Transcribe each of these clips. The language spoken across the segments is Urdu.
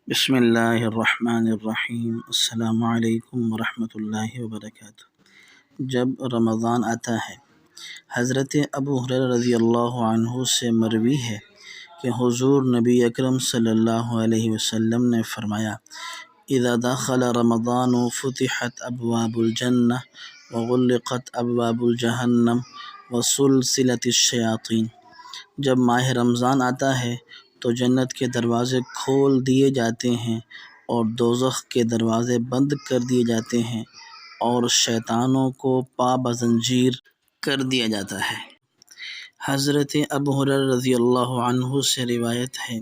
بسم اللہ الرحمن الرحیم۔ السلام علیکم ورحمۃ اللہ وبرکاتہ۔ جب رمضان آتا ہے، حضرت ابو ہریرہ رضی اللہ عنہ سے مروی ہے کہ حضور نبی اکرم صلی اللہ علیہ وسلم نے فرمایا: اذا دخل رمضان فتحت ابواب الجنہ وغلقت ابواب الجہنم وسلسلت الشیاطین۔ جب ماہ رمضان آتا ہے تو جنت کے دروازے کھول دیے جاتے ہیں اور دوزخ کے دروازے بند کر دیے جاتے ہیں اور شیطانوں کو پابند کر دیا جاتا ہے۔ حضرت ابو ہریرہ رضی اللہ عنہ سے روایت ہے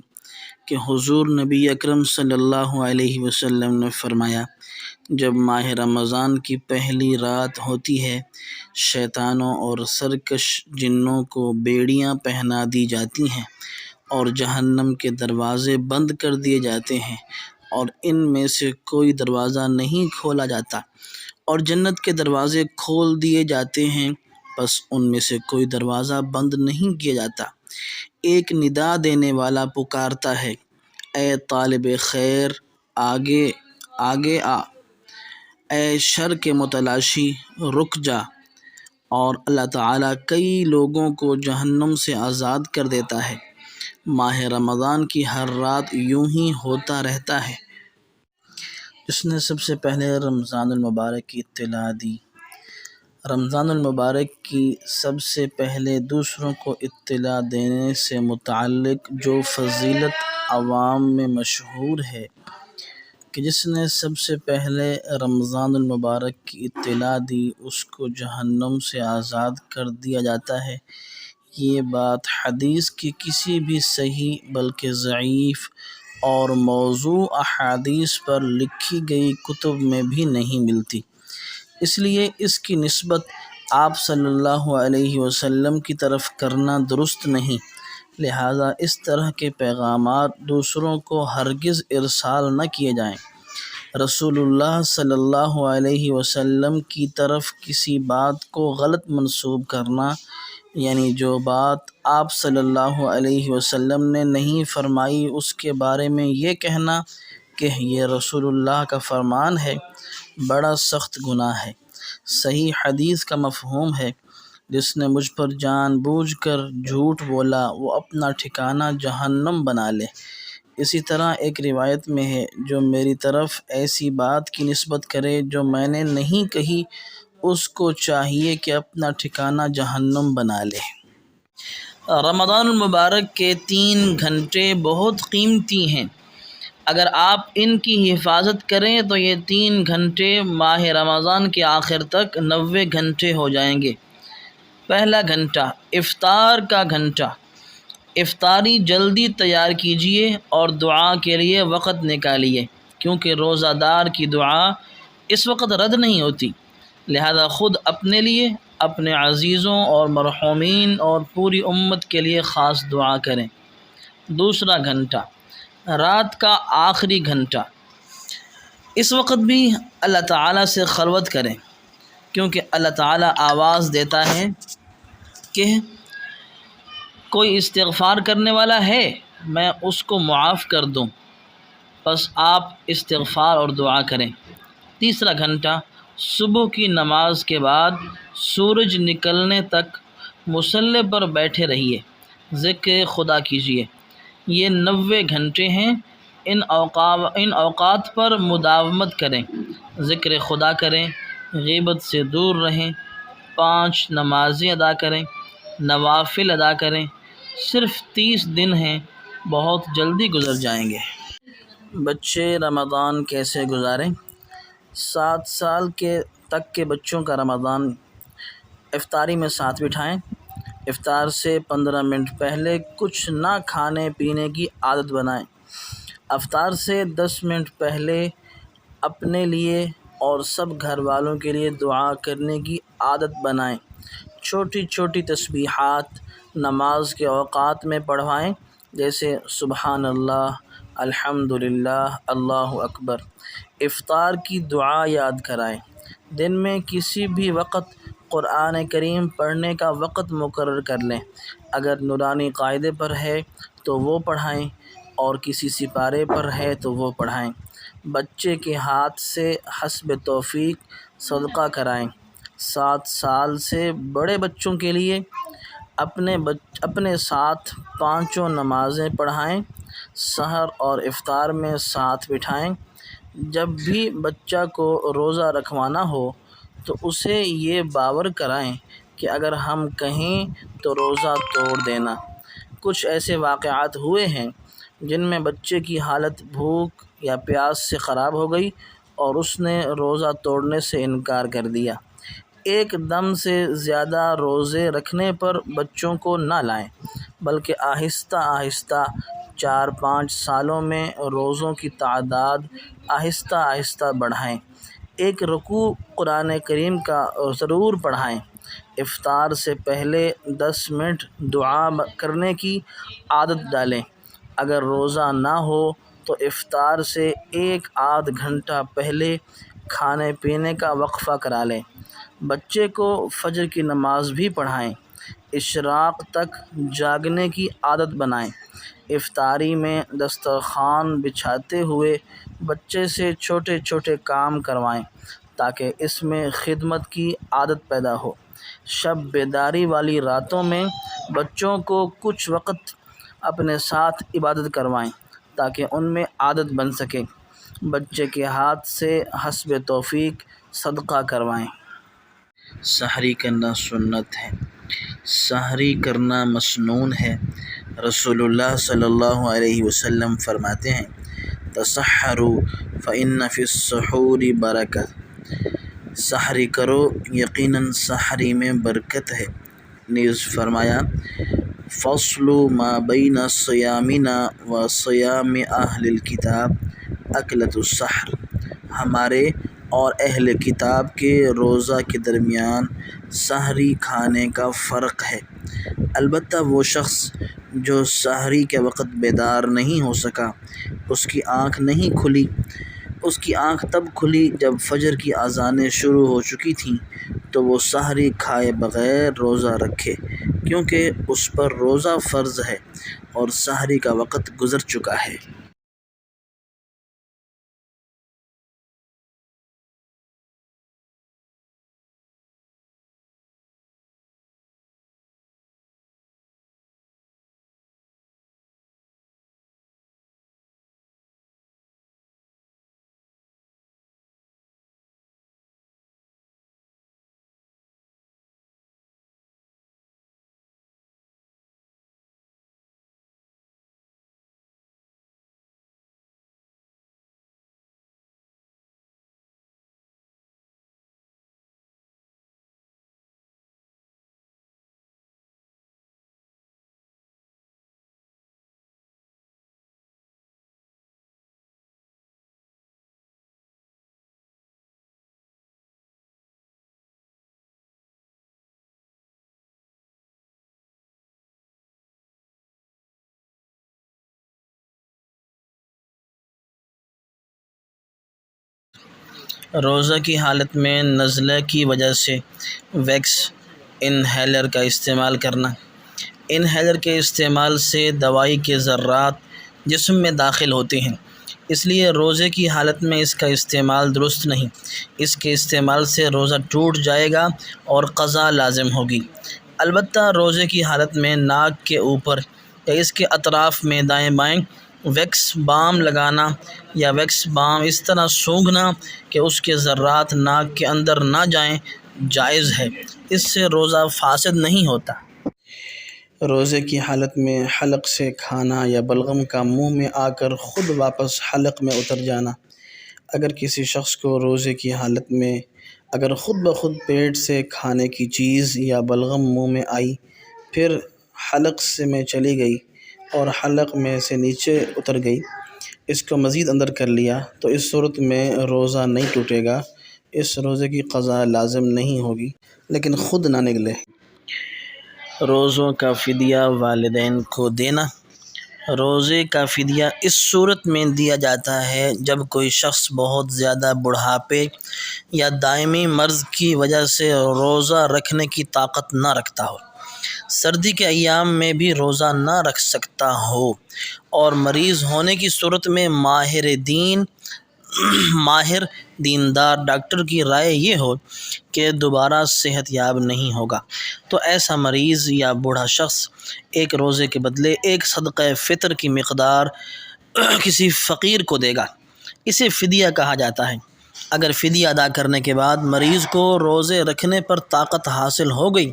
کہ حضور نبی اکرم صلی اللہ علیہ وسلم نے فرمایا: جب ماہ رمضان کی پہلی رات ہوتی ہے، شیطانوں اور سرکش جنوں کو بیڑیاں پہنا دی جاتی ہیں اور جہنم کے دروازے بند کر دیے جاتے ہیں اور ان میں سے کوئی دروازہ نہیں کھولا جاتا، اور جنت کے دروازے کھول دیے جاتے ہیں، بس ان میں سے کوئی دروازہ بند نہیں کیا جاتا۔ ایک ندا دینے والا پکارتا ہے: اے طالب خیر، آگے آگے آ، اے شر کے متلاشی، رک جا، اور اللہ تعالیٰ کئی لوگوں کو جہنم سے آزاد کر دیتا ہے۔ ماہ رمضان کی ہر رات یوں ہی ہوتا رہتا ہے۔ جس نے سب سے پہلے رمضان المبارک کی اطلاع دی۔ رمضان المبارک کی سب سے پہلے دوسروں کو اطلاع دینے سے متعلق جو فضیلت عوام میں مشہور ہے کہ جس نے سب سے پہلے رمضان المبارک کی اطلاع دی اس کو جہنم سے آزاد کر دیا جاتا ہے، یہ بات حدیث کی کسی بھی صحیح بلکہ ضعیف اور موضوع احادیث پر لکھی گئی کتب میں بھی نہیں ملتی، اس لیے اس کی نسبت آپ صلی اللہ علیہ وسلم کی طرف کرنا درست نہیں، لہٰذا اس طرح کے پیغامات دوسروں کو ہرگز ارسال نہ کیے جائیں۔ رسول اللہ صلی اللہ علیہ وسلم کی طرف کسی بات کو غلط منسوب کرنا، یعنی جو بات آپ صلی اللہ علیہ وسلم نے نہیں فرمائی اس کے بارے میں یہ کہنا کہ یہ رسول اللہ کا فرمان ہے، بڑا سخت گناہ ہے۔ صحیح حدیث کا مفہوم ہے: جس نے مجھ پر جان بوجھ کر جھوٹ بولا وہ اپنا ٹھکانہ جہنم بنا لے۔ اسی طرح ایک روایت میں ہے: جو میری طرف ایسی بات کی نسبت کرے جو میں نے نہیں کہی اس کو چاہیے کہ اپنا ٹھکانہ جہنم بنا لے۔ رمضان المبارک کے 3 گھنٹے بہت قیمتی ہیں، اگر آپ ان کی حفاظت کریں تو یہ 3 گھنٹے ماہ رمضان کے آخر تک 90 گھنٹے ہو جائیں گے۔ پہلا گھنٹہ، افطار کا گھنٹہ۔ افطاری جلدی تیار کیجیے اور دعا کے لیے وقت نکالیے، کیونکہ روزہ دار کی دعا اس وقت رد نہیں ہوتی، لہذا خود اپنے لیے، اپنے عزیزوں اور مرحومین اور پوری امت کے لیے خاص دعا کریں۔ دوسرا گھنٹہ، رات کا آخری گھنٹہ۔ اس وقت بھی اللہ تعالیٰ سے خلوت کریں، کیونکہ اللہ تعالیٰ آواز دیتا ہے کہ کوئی استغفار کرنے والا ہے میں اس کو معاف کر دوں، بس آپ استغفار اور دعا کریں۔ تیسرا گھنٹہ، صبح کی نماز کے بعد سورج نکلنے تک مصلی پر بیٹھے رہیے، ذکر خدا کیجیے۔ یہ 90 گھنٹے ہیں، ان اوقات پر مداومت کریں، ذکر خدا کریں، غیبت سے دور رہیں، 5 نمازیں ادا کریں، نوافل ادا کریں۔ صرف 30 دن ہیں، بہت جلدی گزر جائیں گے۔ بچے رمضان کیسے گزاریں؟ 7 سال تک کے بچوں کا رمضان افطاری میں ساتھ بٹھائیں۔ افطار سے 15 منٹ پہلے کچھ نہ کھانے پینے کی عادت بنائیں۔ افطار سے 10 منٹ پہلے اپنے لیے اور سب گھر والوں کے لیے دعا کرنے کی عادت بنائیں۔ چھوٹی چھوٹی تسبیحات نماز کے اوقات میں پڑھوائیں، جیسے سبحان اللہ، الحمدللہ، اللہ اکبر۔ افطار کی دعا یاد کرائیں۔ دن میں کسی بھی وقت قرآن کریم پڑھنے کا وقت مقرر کر لیں۔ اگر نورانی قاعدے پر ہے تو وہ پڑھائیں۔ اور کسی سپارے پر ہے تو وہ پڑھائیں۔ بچے کے ہاتھ سے حسب توفیق صدقہ کرائیں۔ 7 سال سے بڑے بچوں کے لیے اپنے ساتھ 5 نمازیں پڑھائیں۔ سحر اور افطار میں ساتھ بٹھائیں۔ جب بھی بچہ کو روزہ رکھوانا ہو تو اسے یہ باور کرائیں کہ اگر ہم کہیں تو روزہ توڑ دینا۔ کچھ ایسے واقعات ہوئے ہیں جن میں بچے کی حالت بھوک یا پیاس سے خراب ہو گئی اور اس نے روزہ توڑنے سے انکار کر دیا۔ ایک دم سے زیادہ روزے رکھنے پر بچوں کو نہ لائیں، بلکہ آہستہ آہستہ 4-5 سالوں میں روزوں کی تعداد آہستہ آہستہ بڑھائیں۔ ایک رکوع قرآن کریم کا ضرور پڑھائیں۔ افطار سے پہلے 10 منٹ دعا کرنے کی عادت ڈالیں۔ اگر روزہ نہ ہو تو افطار سے 1-8 گھنٹہ پہلے کھانے پینے کا وقفہ کرا لیں۔ بچے کو فجر کی نماز بھی پڑھائیں۔ اشراق تک جاگنے کی عادت بنائیں۔ افطاری میں دسترخوان بچھاتے ہوئے بچے سے چھوٹے چھوٹے کام کروائیں تاکہ اس میں خدمت کی عادت پیدا ہو۔ شب بیداری والی راتوں میں بچوں کو کچھ وقت اپنے ساتھ عبادت کروائیں تاکہ ان میں عادت بن سکے۔ بچے کے ہاتھ سے حسب توفیق صدقہ کروائیں۔ سحری کرنا سنت ہے، سحری کرنا مسنون ہے۔ رسول اللہ صلی اللہ علیہ وسلم فرماتے ہیں، تسحروا فإن فی السحور برکۃ، سحری کرو یقیناً سحری میں برکت ہے۔ نیز فرمایا، فصل ما بین صیامنا و صیام اہل الکتاب اکلۃ السحر، ہمارے اور اہل کتاب کے روزہ کے درمیان سحری کھانے کا فرق ہے۔ البتہ وہ شخص جو سحری کے وقت بیدار نہیں ہو سکا، اس کی آنکھ نہیں کھلی، اس کی آنکھ تب کھلی جب فجر کی اذانیں شروع ہو چکی تھیں، تو وہ سحری کھائے بغیر روزہ رکھے، کیونکہ اس پر روزہ فرض ہے اور سحری کا وقت گزر چکا ہے۔ روزہ کی حالت میں نزلہ کی وجہ سے ویکس انہیلر کا استعمال کرنا۔ انہیلر کے استعمال سے دوائی کے ذرات جسم میں داخل ہوتے ہیں، اس لیے روزے کی حالت میں اس کا استعمال درست نہیں۔ اس کے استعمال سے روزہ ٹوٹ جائے گا اور قضا لازم ہوگی۔ البتہ روزے کی حالت میں ناک کے اوپر یا اس کے اطراف میں دائیں بائیں ویکس بام لگانا یا ویکس بام اس طرح سونگھنا کہ اس کے ذرات ناک کے اندر نہ جائیں جائز ہے۔ اس سے روزہ فاسد نہیں ہوتا۔ روزے کی حالت میں حلق سے کھانا یا بلغم کا منہ میں آ کر خود واپس حلق میں اتر جانا۔ اگر کسی شخص کو روزے کی حالت میں اگر خود بخود پیٹ سے کھانے کی چیز یا بلغم منہ میں آئی، پھر حلق سے میں چلی گئی اور حلق میں سے نیچے اتر گئی، اس کو مزید اندر کر لیا، تو اس صورت میں روزہ نہیں ٹوٹے گا، اس روزے کی قضا لازم نہیں ہوگی، لیکن خود نہ نگلے۔ روزوں کا فدیہ والدین کو دینا۔ روزے کا فدیہ اس صورت میں دیا جاتا ہے جب کوئی شخص بہت زیادہ بڑھاپے یا دائمی مرض کی وجہ سے روزہ رکھنے کی طاقت نہ رکھتا ہو۔ سردی کے ایام میں بھی روزہ نہ رکھ سکتا ہو اور مریض ہونے کی صورت میں ماہر دیندار ڈاکٹر کی رائے یہ ہو کہ دوبارہ صحت یاب نہیں ہوگا تو ایسا مریض یا بوڑھا شخص ایک روزے کے بدلے ایک صدقہ فطر کی مقدار کسی فقیر کو دے گا۔ اسے فدیہ کہا جاتا ہے۔ اگر فدیہ ادا کرنے کے بعد مریض کو روزے رکھنے پر طاقت حاصل ہو گئی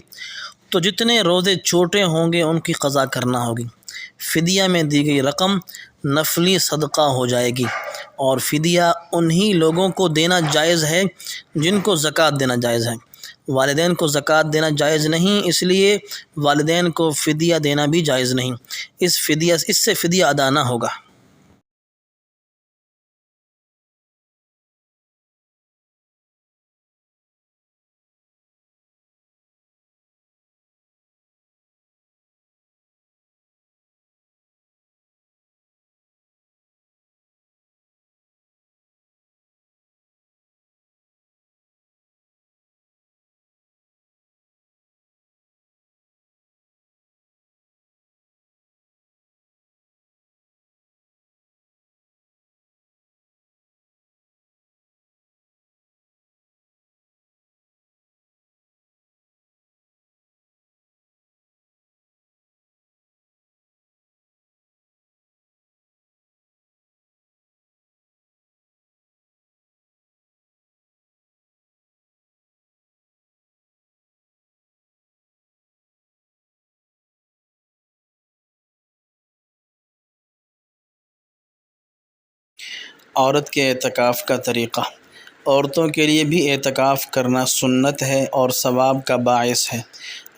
تو جتنے روزے چھوٹے ہوں گے ان کی قضا کرنا ہوگی۔ فدیہ میں دی گئی رقم نفلی صدقہ ہو جائے گی، اور فدیہ انہی لوگوں کو دینا جائز ہے جن کو زکوٰۃ دینا جائز ہے۔ والدین کو زکوٰۃ دینا جائز نہیں، اس لیے والدین کو فدیہ دینا بھی جائز نہیں۔ اس سے فدیہ ادا نہ ہوگا۔ عورت کے اعتکاف کا طریقہ۔ عورتوں کے لیے بھی اعتکاف کرنا سنت ہے اور ثواب کا باعث ہے۔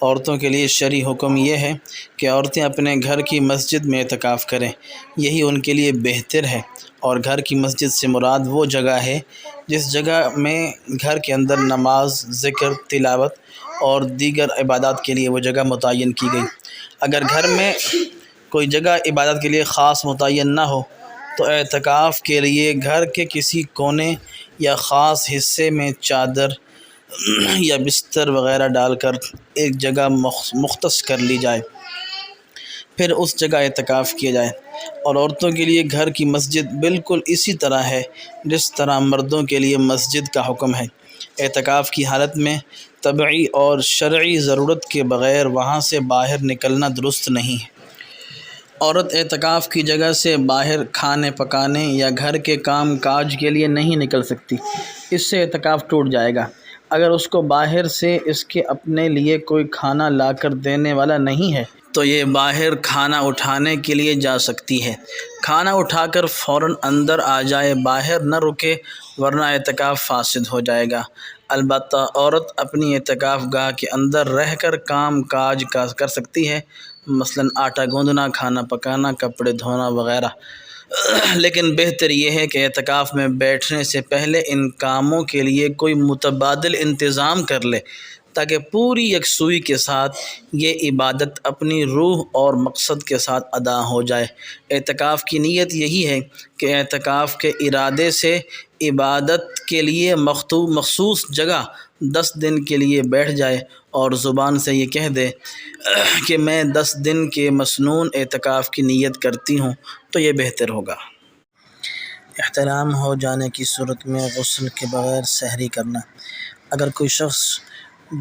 عورتوں کے لیے شرعی حکم یہ ہے کہ عورتیں اپنے گھر کی مسجد میں اعتکاف کریں، یہی ان کے لیے بہتر ہے۔ اور گھر کی مسجد سے مراد وہ جگہ ہے جس جگہ میں گھر کے اندر نماز، ذکر، تلاوت اور دیگر عبادات کے لیے وہ جگہ متعین کی گئی۔ اگر گھر میں کوئی جگہ عبادت کے لیے خاص متعین نہ ہو تو اعتکاف کے لیے گھر کے کسی کونے یا خاص حصے میں چادر یا بستر وغیرہ ڈال کر ایک جگہ مختص کر لی جائے، پھر اس جگہ اعتکاف کیا جائے۔ اور عورتوں کے لیے گھر کی مسجد بالکل اسی طرح ہے جس طرح مردوں کے لیے مسجد کا حکم ہے۔ اعتکاف کی حالت میں طبعی اور شرعی ضرورت کے بغیر وہاں سے باہر نکلنا درست نہیں ہے۔ عورت اعتکاف کی جگہ سے باہر کھانے پکانے یا گھر کے کام کاج کے لیے نہیں نکل سکتی، اس سے اعتکاف ٹوٹ جائے گا۔ اگر اس کو باہر سے اس کے اپنے لیے کوئی کھانا لا کر دینے والا نہیں ہے تو یہ باہر کھانا اٹھانے کے لیے جا سکتی ہے۔ کھانا اٹھا کر فوراً اندر آ جائے، باہر نہ رکے ورنہ اعتکاف فاسد ہو جائے گا۔ البتہ عورت اپنی اعتکاف گاہ کے اندر رہ کر کام کاج کر سکتی ہے، مثلاً آٹا گوندنا، کھانا پکانا، کپڑے دھونا وغیرہ، لیکن بہتر یہ ہے کہ اعتکاف میں بیٹھنے سے پہلے ان کاموں کے لیے کوئی متبادل انتظام کر لے تاکہ پوری یکسوئی کے ساتھ یہ عبادت اپنی روح اور مقصد کے ساتھ ادا ہو جائے۔ اعتکاف کی نیت یہی ہے کہ اعتکاف کے ارادے سے عبادت کے لیے مخصوص جگہ 10 دن کے لیے بیٹھ جائے اور زبان سے یہ کہہ دے کہ میں 10 دن کے مسنون اعتکاف کی نیت کرتی ہوں، تو یہ بہتر ہوگا۔ احتلام ہو جانے کی صورت میں غسل کے بغیر سحری کرنا۔ اگر کوئی شخص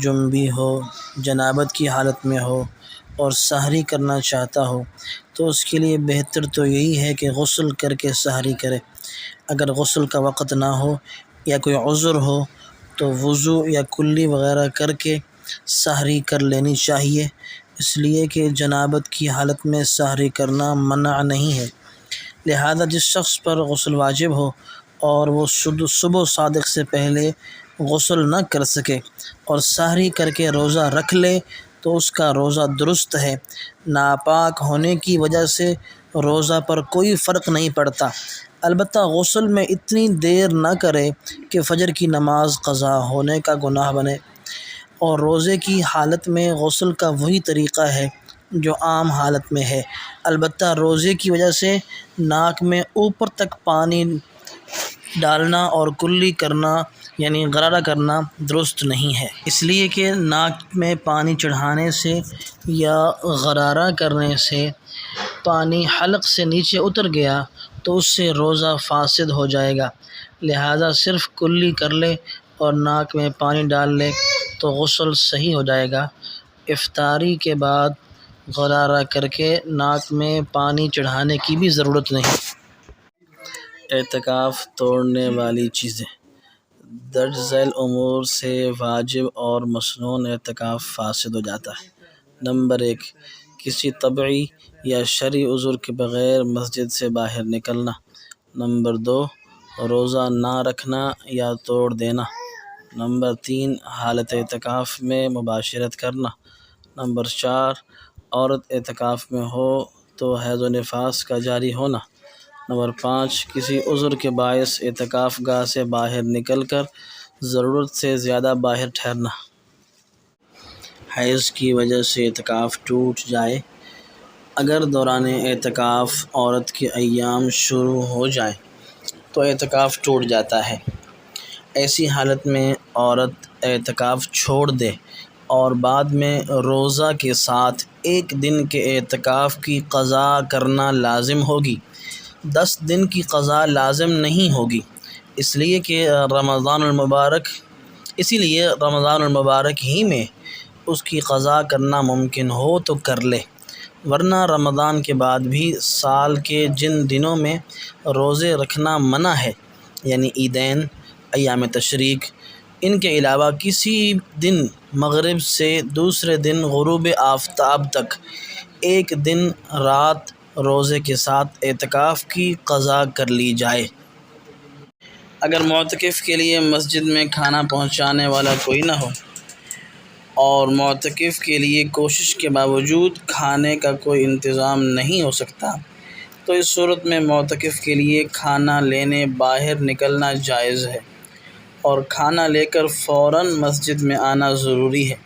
جنبی ہو، جنابت کی حالت میں ہو اور سحری کرنا چاہتا ہو تو اس کے لیے بہتر تو یہی ہے کہ غسل کر کے سحری کرے۔ اگر غسل کا وقت نہ ہو یا کوئی عذر ہو تو وضو یا کلی وغیرہ کر کے سحری کر لینی چاہیے، اس لیے کہ جنابت کی حالت میں سحری کرنا منع نہیں ہے۔ لہذا جس شخص پر غسل واجب ہو اور وہ صبح صادق سے پہلے غسل نہ کر سکے اور سحری کر کے روزہ رکھ لے تو اس کا روزہ درست ہے۔ ناپاک ہونے کی وجہ سے روزہ پر کوئی فرق نہیں پڑتا، البتہ غسل میں اتنی دیر نہ کرے کہ فجر کی نماز قضا ہونے کا گناہ بنے۔ اور روزے کی حالت میں غسل کا وہی طریقہ ہے جو عام حالت میں ہے، البتہ روزے کی وجہ سے ناک میں اوپر تک پانی ڈالنا اور کلی کرنا یعنی غرارہ کرنا درست نہیں ہے، اس لیے کہ ناک میں پانی چڑھانے سے یا غرارہ کرنے سے پانی حلق سے نیچے اتر گیا تو اس سے روزہ فاسد ہو جائے گا، لہذا صرف کلی کر لے اور ناک میں پانی ڈال لے تو غسل صحیح ہو جائے گا۔ افطاری کے بعد غرارہ کر کے ناک میں پانی چڑھانے کی بھی ضرورت نہیں۔ اعتکاف توڑنے والی چیزیں۔ درج ذیل امور سے واجب اور مسنون اعتکاف فاسد ہو جاتا ہے۔ نمبر 1، کسی طبعی یا شرعی عذر کے بغیر مسجد سے باہر نکلنا۔ نمبر 2، روزہ نہ رکھنا یا توڑ دینا۔ نمبر 3، حالت اعتکاف میں مباشرت کرنا۔ نمبر 4، عورت اعتکاف میں ہو تو حیض و نفاس کا جاری ہونا۔ نمبر 5، کسی عذر کے باعث اعتکاف گاہ سے باہر نکل کر ضرورت سے زیادہ باہر ٹھہرنا۔ حیض کی وجہ سے اعتکاف ٹوٹ جائے۔ اگر دوران اعتکاف عورت کے ایام شروع ہو جائیں تو اعتکاف ٹوٹ جاتا ہے۔ ایسی حالت میں عورت اعتکاف چھوڑ دے اور بعد میں روزہ کے ساتھ 1 دن کے اعتکاف کی قضا کرنا لازم ہوگی، 10 دن کی قضا لازم نہیں ہوگی، اس لیے رمضان المبارک ہی میں اس کی قضا کرنا ممکن ہو تو کر لے، ورنہ رمضان کے بعد بھی سال کے جن دنوں میں روزے رکھنا منع ہے یعنی عیدین، ایام تشریق، ان کے علاوہ کسی دن مغرب سے دوسرے دن غروب آفتاب تک 1 دن رات روزے کے ساتھ اعتکاف کی قضا کر لی جائے۔ اگر معتکف کے لیے مسجد میں کھانا پہنچانے والا کوئی نہ ہو اور معتکف کے لیے کوشش کے باوجود کھانے کا کوئی انتظام نہیں ہو سکتا تو اس صورت میں معتکف کے لیے کھانا لینے باہر نکلنا جائز ہے، اور کھانا لے کر فوراً مسجد میں آنا ضروری ہے،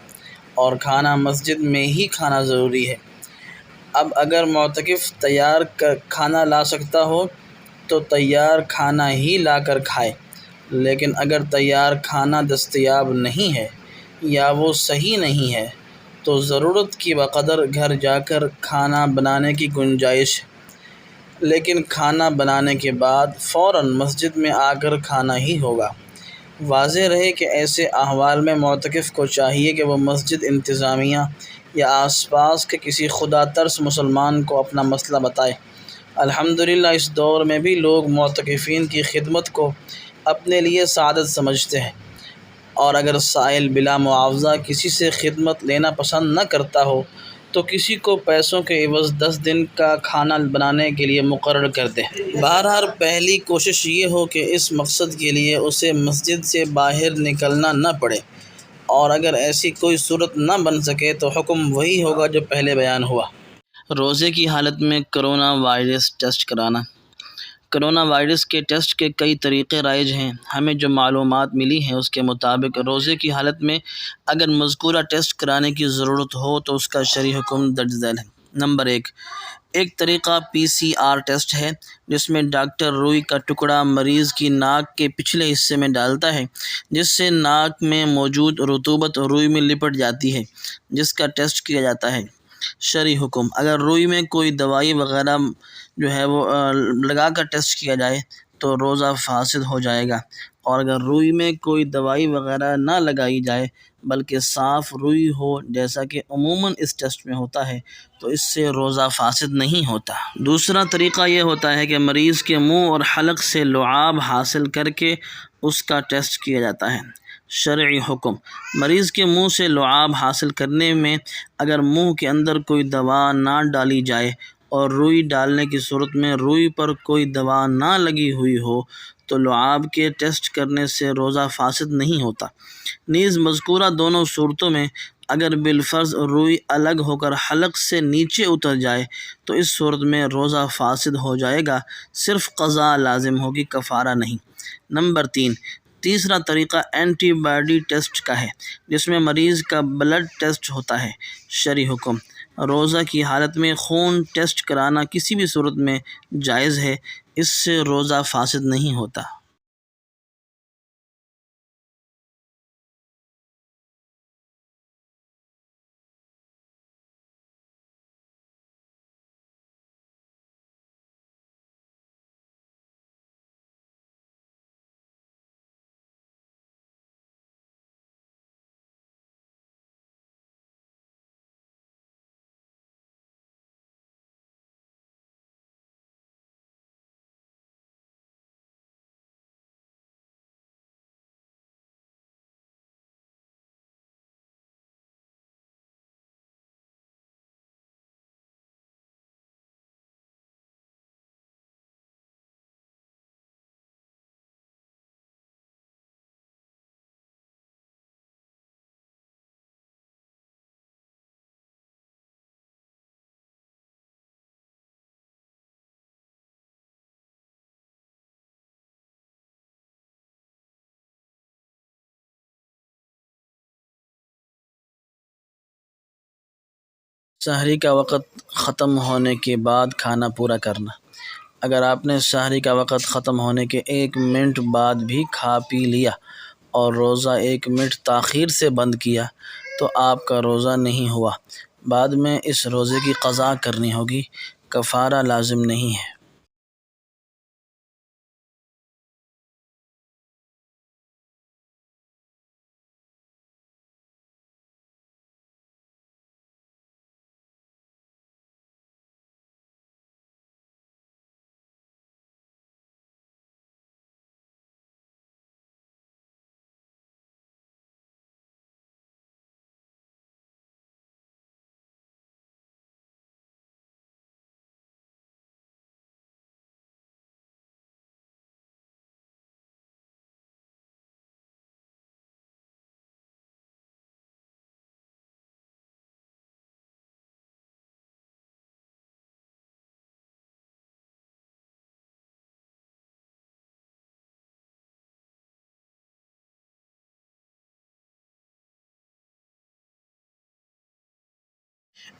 اور کھانا مسجد میں ہی کھانا ضروری ہے۔ اب اگر معتکف تیار کھانا لا سکتا ہو تو تیار کھانا ہی لا کر کھائے، لیکن اگر تیار کھانا دستیاب نہیں ہے یا وہ صحیح نہیں ہے تو ضرورت کی بقدر گھر جا کر کھانا بنانے کی گنجائش ہے، لیکن کھانا بنانے کے بعد فوراً مسجد میں آ کر کھانا ہی ہوگا۔ واضح رہے کہ ایسے احوال میں معتکف کو چاہیے کہ وہ مسجد انتظامیہ یا آس پاس کے کسی خدا ترس مسلمان کو اپنا مسئلہ بتائے۔ الحمدللہ اس دور میں بھی لوگ معتکفین کی خدمت کو اپنے لیے سعادت سمجھتے ہیں، اور اگر سائل بلا معاوضہ کسی سے خدمت لینا پسند نہ کرتا ہو تو کسی کو پیسوں کے عوض 10 دن کا کھانا بنانے کے لیے مقرر کر دے۔ بہرحال پہلی کوشش یہ ہو کہ اس مقصد کے لیے اسے مسجد سے باہر نکلنا نہ پڑے، اور اگر ایسی کوئی صورت نہ بن سکے تو حکم وہی ہوگا جو پہلے بیان ہوا۔ روزے کی حالت میں کرونا وائرس ٹیسٹ کرانا۔ کرونا وائرس کے ٹیسٹ کے کئی طریقے رائج ہیں۔ ہمیں جو معلومات ملی ہیں اس کے مطابق روزے کی حالت میں اگر مذکورہ ٹیسٹ کرانے کی ضرورت ہو تو اس کا شرعی حکم درج ذیل ہے۔ نمبر 1، ایک طریقہ PCR ٹیسٹ ہے جس میں ڈاکٹر روئی کا ٹکڑا مریض کی ناک کے پچھلے حصے میں ڈالتا ہے، جس سے ناک میں موجود رطوبت روئی میں لپٹ جاتی ہے، جس کا ٹیسٹ کیا جاتا ہے۔ شرعی حکم، اگر روئی میں کوئی دوائی وغیرہ وہ لگا کر ٹیسٹ کیا جائے تو روزہ فاسد ہو جائے گا، اور اگر روئی میں کوئی دوائی وغیرہ نہ لگائی جائے بلکہ صاف روئی ہو جیسا کہ عموماً اس ٹیسٹ میں ہوتا ہے تو اس سے روزہ فاسد نہیں ہوتا۔ دوسرا طریقہ یہ ہوتا ہے کہ مریض کے منہ اور حلق سے لعاب حاصل کر کے اس کا ٹیسٹ کیا جاتا ہے۔ شرعی حکم، مریض کے منہ سے لعاب حاصل کرنے میں اگر منہ کے اندر کوئی دوا نہ ڈالی جائے اور روئی ڈالنے کی صورت میں روئی پر کوئی دوا نہ لگی ہوئی ہو تو لعاب کے ٹیسٹ کرنے سے روزہ فاسد نہیں ہوتا۔ نیز مذکورہ دونوں صورتوں میں اگر بالفرض روئی الگ ہو کر حلق سے نیچے اتر جائے تو اس صورت میں روزہ فاسد ہو جائے گا، صرف قضا لازم ہوگی، کفارہ نہیں۔ نمبر 3، تیسرا طریقہ اینٹی باڈی ٹیسٹ کا ہے جس میں مریض کا بلڈ ٹیسٹ ہوتا ہے۔ شرعی حکم، روزہ کی حالت میں خون ٹیسٹ کرانا کسی بھی صورت میں جائز ہے، اس سے روزہ فاسد نہیں ہوتا۔ سحری کا وقت ختم ہونے کے بعد کھانا پورا کرنا۔ اگر آپ نے سحری کا وقت ختم ہونے کے 1 منٹ بعد بھی کھا پی لیا اور روزہ 1 منٹ تاخیر سے بند کیا تو آپ کا روزہ نہیں ہوا، بعد میں اس روزے کی قضا کرنی ہوگی، کفارہ لازم نہیں ہے۔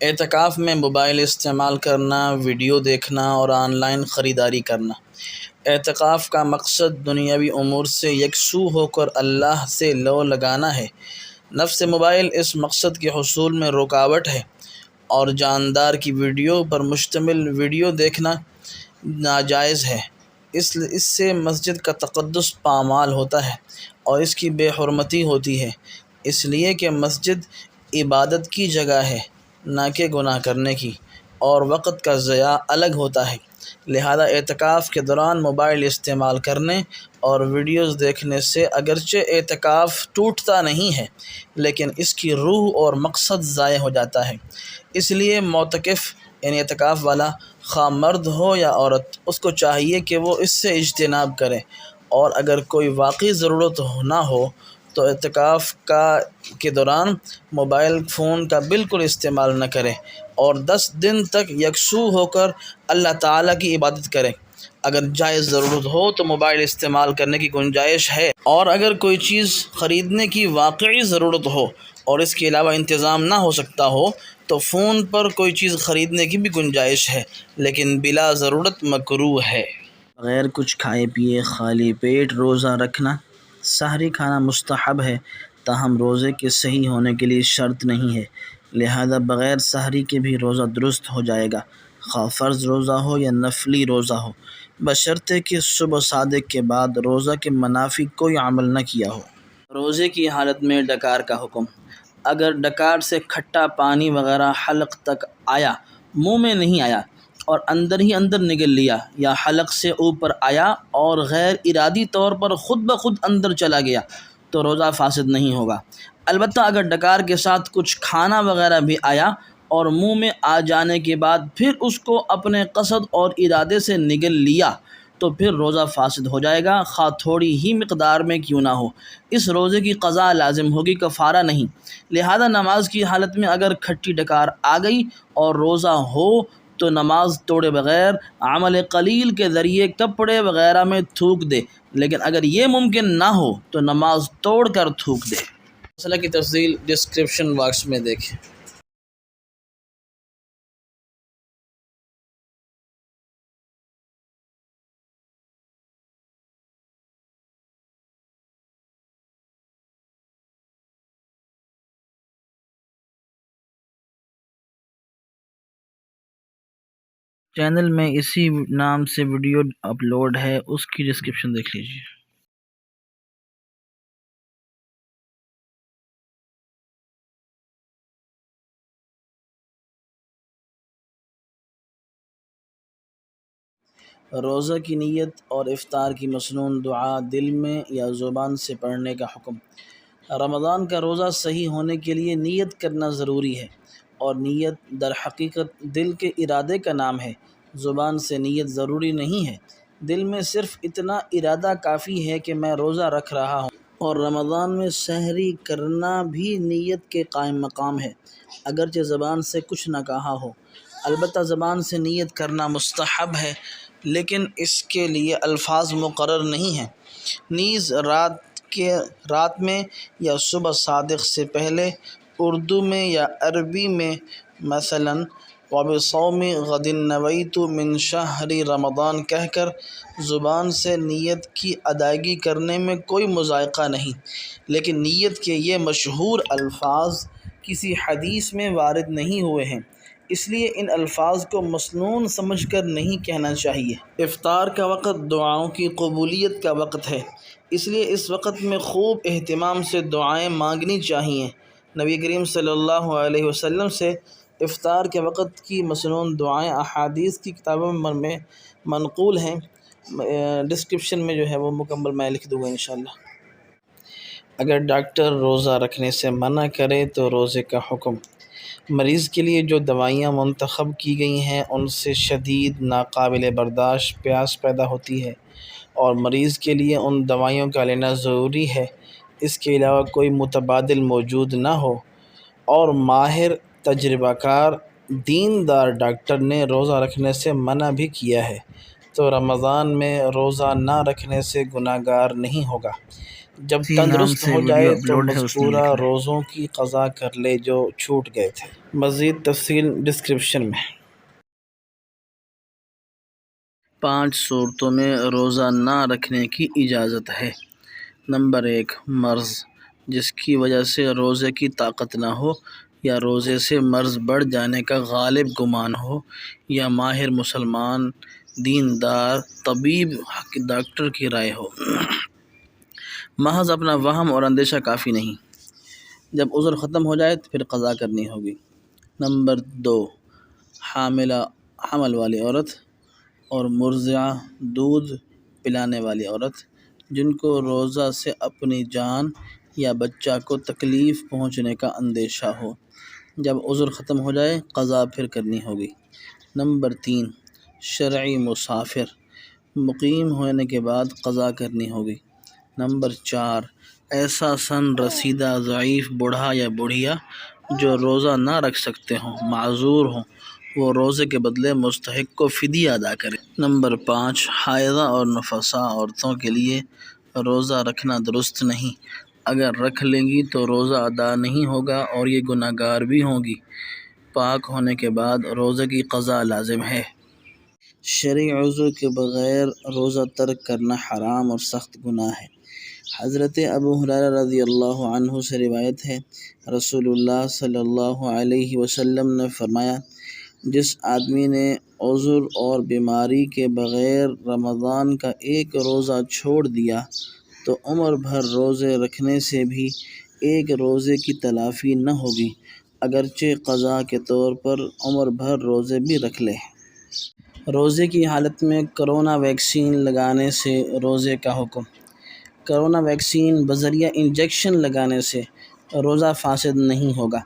اعتکاف میں موبائل استعمال کرنا، ویڈیو دیکھنا اور آن لائن خریداری کرنا۔ اعتکاف کا مقصد دنیاوی امور سے یکسو ہو کر اللہ سے لو لگانا ہے۔ نفس موبائل اس مقصد کے حصول میں رکاوٹ ہے اور جاندار کی ویڈیو پر مشتمل ویڈیو دیکھنا ناجائز ہے۔ اس سے مسجد کا تقدس پامال ہوتا ہے اور اس کی بے حرمتی ہوتی ہے، اس لیے کہ مسجد عبادت کی جگہ ہے، نہ کہ گناہ کرنے کی، اور وقت کا ضیاع الگ ہوتا ہے۔ لہذا اعتکاف کے دوران موبائل استعمال کرنے اور ویڈیوز دیکھنے سے اگرچہ اعتکاف ٹوٹتا نہیں ہے، لیکن اس کی روح اور مقصد ضائع ہو جاتا ہے۔ اس لیے معتکف یعنی اعتکاف والا، خواہ مرد ہو یا عورت، اس کو چاہیے کہ وہ اس سے اجتناب کرے، اور اگر کوئی واقعی ضرورت نہ ہو تو اعتکاف کے دوران موبائل فون کا بالکل استعمال نہ کرے اور 10 دن تک یکسو ہو کر اللہ تعالیٰ کی عبادت کرے۔ اگر جائز ضرورت ہو تو موبائل استعمال کرنے کی گنجائش ہے، اور اگر کوئی چیز خریدنے کی واقعی ضرورت ہو اور اس کے علاوہ انتظام نہ ہو سکتا ہو تو فون پر کوئی چیز خریدنے کی بھی گنجائش ہے، لیکن بلا ضرورت مکروہ ہے۔ بغیر کچھ کھائے پیے خالی پیٹ روزہ رکھنا۔ سحری کھانا مستحب ہے، تاہم روزے کے صحیح ہونے کے لیے شرط نہیں ہے، لہذا بغیر سحری کے بھی روزہ درست ہو جائے گا، خواہ فرض روزہ ہو یا نفلی روزہ ہو، بشرطے کہ صبح صادق کے بعد روزہ کے منافی کوئی عمل نہ کیا ہو۔ روزے کی حالت میں ڈکار کا حکم۔ اگر ڈکار سے کھٹا پانی وغیرہ حلق تک آیا، منہ میں نہیں آیا اور اندر ہی اندر نگل لیا، یا حلق سے اوپر آیا اور غیر ارادی طور پر خود بخود اندر چلا گیا تو روزہ فاسد نہیں ہوگا۔ البتہ اگر ڈکار کے ساتھ کچھ کھانا وغیرہ بھی آیا اور منہ میں آ جانے کے بعد پھر اس کو اپنے قصد اور ارادے سے نگل لیا تو پھر روزہ فاسد ہو جائے گا، خواہ تھوڑی ہی مقدار میں کیوں نہ ہو۔ اس روزے کی قضا لازم ہوگی، کفارہ نہیں۔ لہذا نماز کی حالت میں اگر کھٹی ڈکار آ گئی اور روزہ ہو تو نماز توڑے بغیر عمل قلیل کے ذریعے کپڑے وغیرہ میں تھوک دے، لیکن اگر یہ ممکن نہ ہو تو نماز توڑ کر تھوک دے۔ مسئلہ کی تفصیل ڈسکرپشن باکس میں دیکھیں۔ چینل میں اسی نام سے ویڈیو اپلوڈ ہے، اس کی ڈسکرپشن دیکھ لیجیے۔ روزہ کی نیت اور افطار کی مسنون دعا دل میں یا زبان سے پڑھنے کا حکم۔ رمضان کا روزہ صحیح ہونے کے لیے نیت کرنا ضروری ہے، اور نیت در حقیقت دل کے ارادے کا نام ہے، زبان سے نیت ضروری نہیں ہے۔ دل میں صرف اتنا ارادہ کافی ہے کہ میں روزہ رکھ رہا ہوں، اور رمضان میں سحری کرنا بھی نیت کے قائم مقام ہے، اگرچہ زبان سے کچھ نہ کہا ہو۔ البتہ زبان سے نیت کرنا مستحب ہے، لیکن اس کے لیے الفاظ مقرر نہیں ہیں۔ نیز رات میں یا صبح صادق سے پہلے اردو میں یا عربی میں مثلاً وبصوم غد نویت من شہر رمضان کہہ کر زبان سے نیت کی ادائیگی کرنے میں کوئی مذائقہ نہیں، لیکن نیت کے یہ مشہور الفاظ کسی حدیث میں وارد نہیں ہوئے ہیں، اس لیے ان الفاظ کو مسنون سمجھ کر نہیں کہنا چاہیے۔ افطار کا وقت دعاؤں کی قبولیت کا وقت ہے، اس لیے اس وقت میں خوب اہتمام سے دعائیں مانگنی چاہیے۔ نبی کریم صلی اللہ علیہ وسلم سے افطار کے وقت کی مسنون دعائیں احادیث کی کتابوں میں منقول ہیں، ڈسکرپشن میں جو ہے وہ مکمل میں لکھ دوں گا انشاءاللہ۔ اگر ڈاکٹر روزہ رکھنے سے منع کرے تو روزے کا حکم۔ مریض کے لیے جو دوائیاں منتخب کی گئی ہیں ان سے شدید ناقابل برداشت پیاس پیدا ہوتی ہے، اور مریض کے لیے ان دوائیوں کا لینا ضروری ہے، اس کے علاوہ کوئی متبادل موجود نہ ہو، اور ماہر تجربہ کار دیندار ڈاکٹر نے روزہ رکھنے سے منع بھی کیا ہے، تو رمضان میں روزہ نہ رکھنے سے گناہ گار نہیں ہوگا۔ جب تندرست ہو جائے تو مذکورہ روزوں کی قضا کر لے جو چھوٹ گئے تھے۔ مزید تفصیل ڈسکرپشن میں۔ 5 صورتوں میں روزہ نہ رکھنے کی اجازت ہے۔ نمبر 1، مرض، جس کی وجہ سے روزے کی طاقت نہ ہو، یا روزے سے مرض بڑھ جانے کا غالب گمان ہو، یا ماہر مسلمان دیندار طبیب ڈاکٹر کی رائے ہو۔ محض اپنا وہم اور اندیشہ کافی نہیں، جب عذر ختم ہو جائے تو پھر قضا کرنی ہوگی۔ نمبر 2، حمل والی عورت اور مرضعہ، دودھ پلانے والی عورت، جن کو روزہ سے اپنی جان یا بچہ کو تکلیف پہنچنے کا اندیشہ ہو، جب عذر ختم ہو جائے قضا پھر کرنی ہوگی۔ نمبر 3، شرعی مسافر، مقیم ہونے کے بعد قضا کرنی ہوگی۔ نمبر 4، ایسا سن رسیدہ ضعیف بوڑھا یا بوڑھیا جو روزہ نہ رکھ سکتے ہوں، معذور ہوں، وہ روزے کے بدلے مستحق کو فدیہ ادا کرے۔ نمبر 5، حائضہ اور نفساء عورتوں کے لیے روزہ رکھنا درست نہیں، اگر رکھ لیں گی تو روزہ ادا نہیں ہوگا اور یہ گناہ گار بھی ہوں گی۔ پاک ہونے کے بعد روزے کی قضا لازم ہے۔ شرعی عذر کے بغیر روزہ ترک کرنا حرام اور سخت گناہ ہے۔ حضرت ابو ہریرہ رضی اللہ عنہ سے روایت ہے، رسول اللہ صلی اللہ علیہ وسلم نے فرمایا، جس آدمی نے عذر اور بیماری کے بغیر رمضان کا ایک روزہ چھوڑ دیا تو عمر بھر روزے رکھنے سے بھی ایک روزے کی تلافی نہ ہوگی، اگرچہ قضا کے طور پر عمر بھر روزے بھی رکھ لے۔ روزے کی حالت میں کرونا ویکسین لگانے سے روزے کا حکم۔ کرونا ویکسین بذریعہ انجیکشن لگانے سے روزہ فاسد نہیں ہوگا،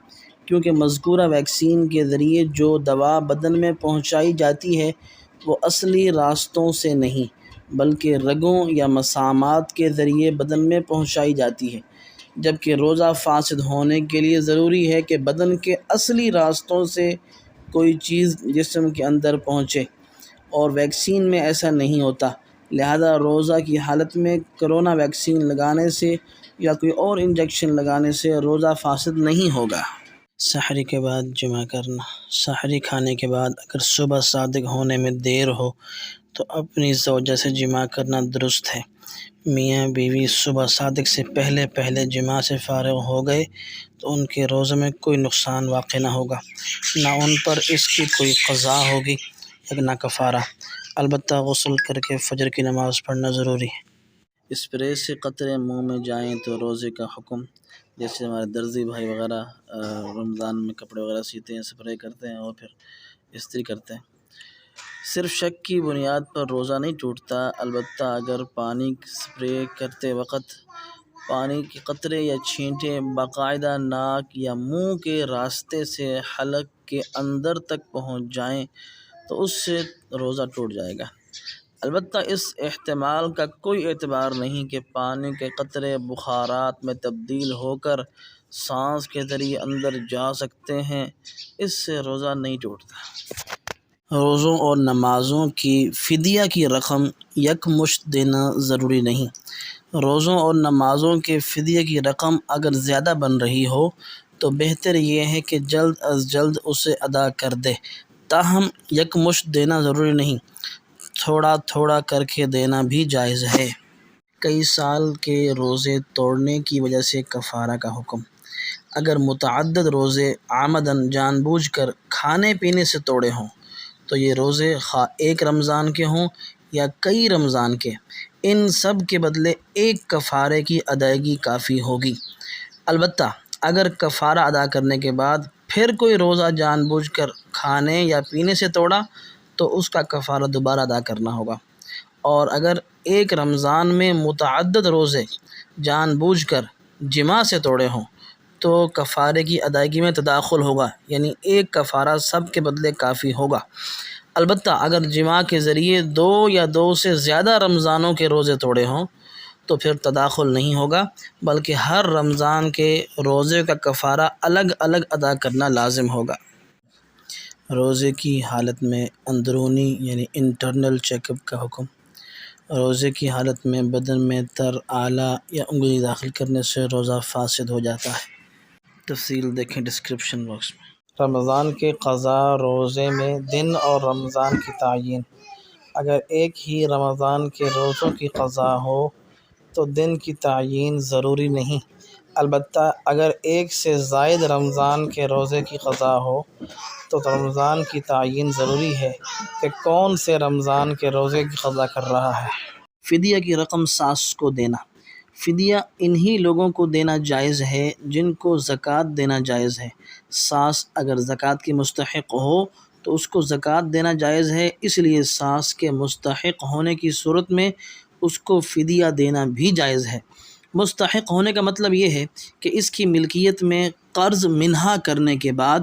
کیونکہ مذکورہ ویکسین کے ذریعے جو دوا بدن میں پہنچائی جاتی ہے وہ اصلی راستوں سے نہیں بلکہ رگوں یا مسامات کے ذریعے بدن میں پہنچائی جاتی ہے، جبکہ روزہ فاسد ہونے کے لیے ضروری ہے کہ بدن کے اصلی راستوں سے کوئی چیز جسم کے اندر پہنچے، اور ویکسین میں ایسا نہیں ہوتا، لہذا روزہ کی حالت میں کرونا ویکسین لگانے سے یا کوئی اور انجیکشن لگانے سے روزہ فاسد نہیں ہوگا۔ سحری کے بعد جمع کرنا۔ سحری کھانے کے بعد اگر صبح صادق ہونے میں دیر ہو تو اپنی زوجہ سے جمع کرنا درست ہے۔ میاں بیوی صبح صادق سے پہلے جمع سے فارغ ہو گئے تو ان کے روزے میں کوئی نقصان واقع نہ ہوگا، نہ ان پر اس کی کوئی قضا ہوگی نہ کفارہ، البتہ غسل کر کے فجر کی نماز پڑھنا ضروری ہے۔ اسپرے سے قطرے منہ میں جائیں تو روزے کا حکم۔ جیسے ہمارے درزی بھائی وغیرہ رمضان میں کپڑے وغیرہ سیتے ہیں، اسپرے کرتے ہیں اور پھر استری کرتے ہیں۔ صرف شک کی بنیاد پر روزہ نہیں ٹوٹتا، البتہ اگر پانی اسپرے کرتے وقت پانی کے قطرے یا چھینٹے باقاعدہ ناک یا منہ کے راستے سے حلق کے اندر تک پہنچ جائیں تو اس سے روزہ ٹوٹ جائے گا۔ البتہ اس احتمال کا کوئی اعتبار نہیں کہ پانی کے قطرے بخارات میں تبدیل ہو کر سانس کے ذریعے اندر جا سکتے ہیں، اس سے روزہ نہیں ٹوٹتا۔ روزوں اور نمازوں کی فدیہ کی رقم یکمشت دینا ضروری نہیں۔ روزوں اور نمازوں کے فدیہ کی رقم اگر زیادہ بن رہی ہو تو بہتر یہ ہے کہ جلد از جلد اسے ادا کر دے۔ تاہم یکمشت دینا ضروری نہیں، تھوڑا تھوڑا کر کے دینا بھی جائز ہے۔ کئی سال کے روزے توڑنے کی وجہ سے کفارہ کا حکم۔ اگر متعدد روزے عمداً جان بوجھ کر کھانے پینے سے توڑے ہوں تو یہ روزے خواہ ایک رمضان کے ہوں یا کئی رمضان کے، ان سب کے بدلے ایک کفارے کی ادائیگی کافی ہوگی۔ البتہ اگر کفارہ ادا کرنے کے بعد پھر کوئی روزہ جان بوجھ کر کھانے یا پینے سے توڑا تو اس کا کفارہ دوبارہ ادا کرنا ہوگا، اور اگر ایک رمضان میں متعدد روزے جان بوجھ کر جماع سے توڑے ہوں تو کفارے کی ادائیگی میں تداخل ہوگا، یعنی ایک کفارہ سب کے بدلے کافی ہوگا۔ البتہ اگر جماع کے ذریعے دو یا دو سے زیادہ رمضانوں کے روزے توڑے ہوں تو پھر تداخل نہیں ہوگا، بلکہ ہر رمضان کے روزے کا کفارہ الگ الگ ادا کرنا لازم ہوگا۔ روزے کی حالت میں اندرونی یعنی انٹرنل چیک اپ کا حکم۔ روزے کی حالت میں بدن میں تر، آلہ یا انگلی داخل کرنے سے روزہ فاسد ہو جاتا ہے۔ تفصیل دیکھیں ڈسکرپشن باکس میں۔ رمضان کے قضا روزے میں دن اور رمضان کی تعیین۔ اگر ایک ہی رمضان کے روزوں کی قضا ہو تو دن کی تعیین ضروری نہیں، البتہ اگر ایک سے زائد رمضان کے روزے کی قضا ہو تو رمضان کی تعیین ضروری ہے کہ کون سے رمضان کے روزے کی قضا کر رہا ہے۔ فدیہ کی رقم ساس کو دینا۔ فدیہ انہی لوگوں کو دینا جائز ہے جن کو زکوٰۃ دینا جائز ہے۔ ساس اگر زکوٰۃ کی مستحق ہو تو اس کو زکوٰۃ دینا جائز ہے، اس لیے ساس کے مستحق ہونے کی صورت میں اس کو فدیہ دینا بھی جائز ہے۔ مستحق ہونے کا مطلب یہ ہے کہ اس کی ملکیت میں قرض منحہ کرنے کے بعد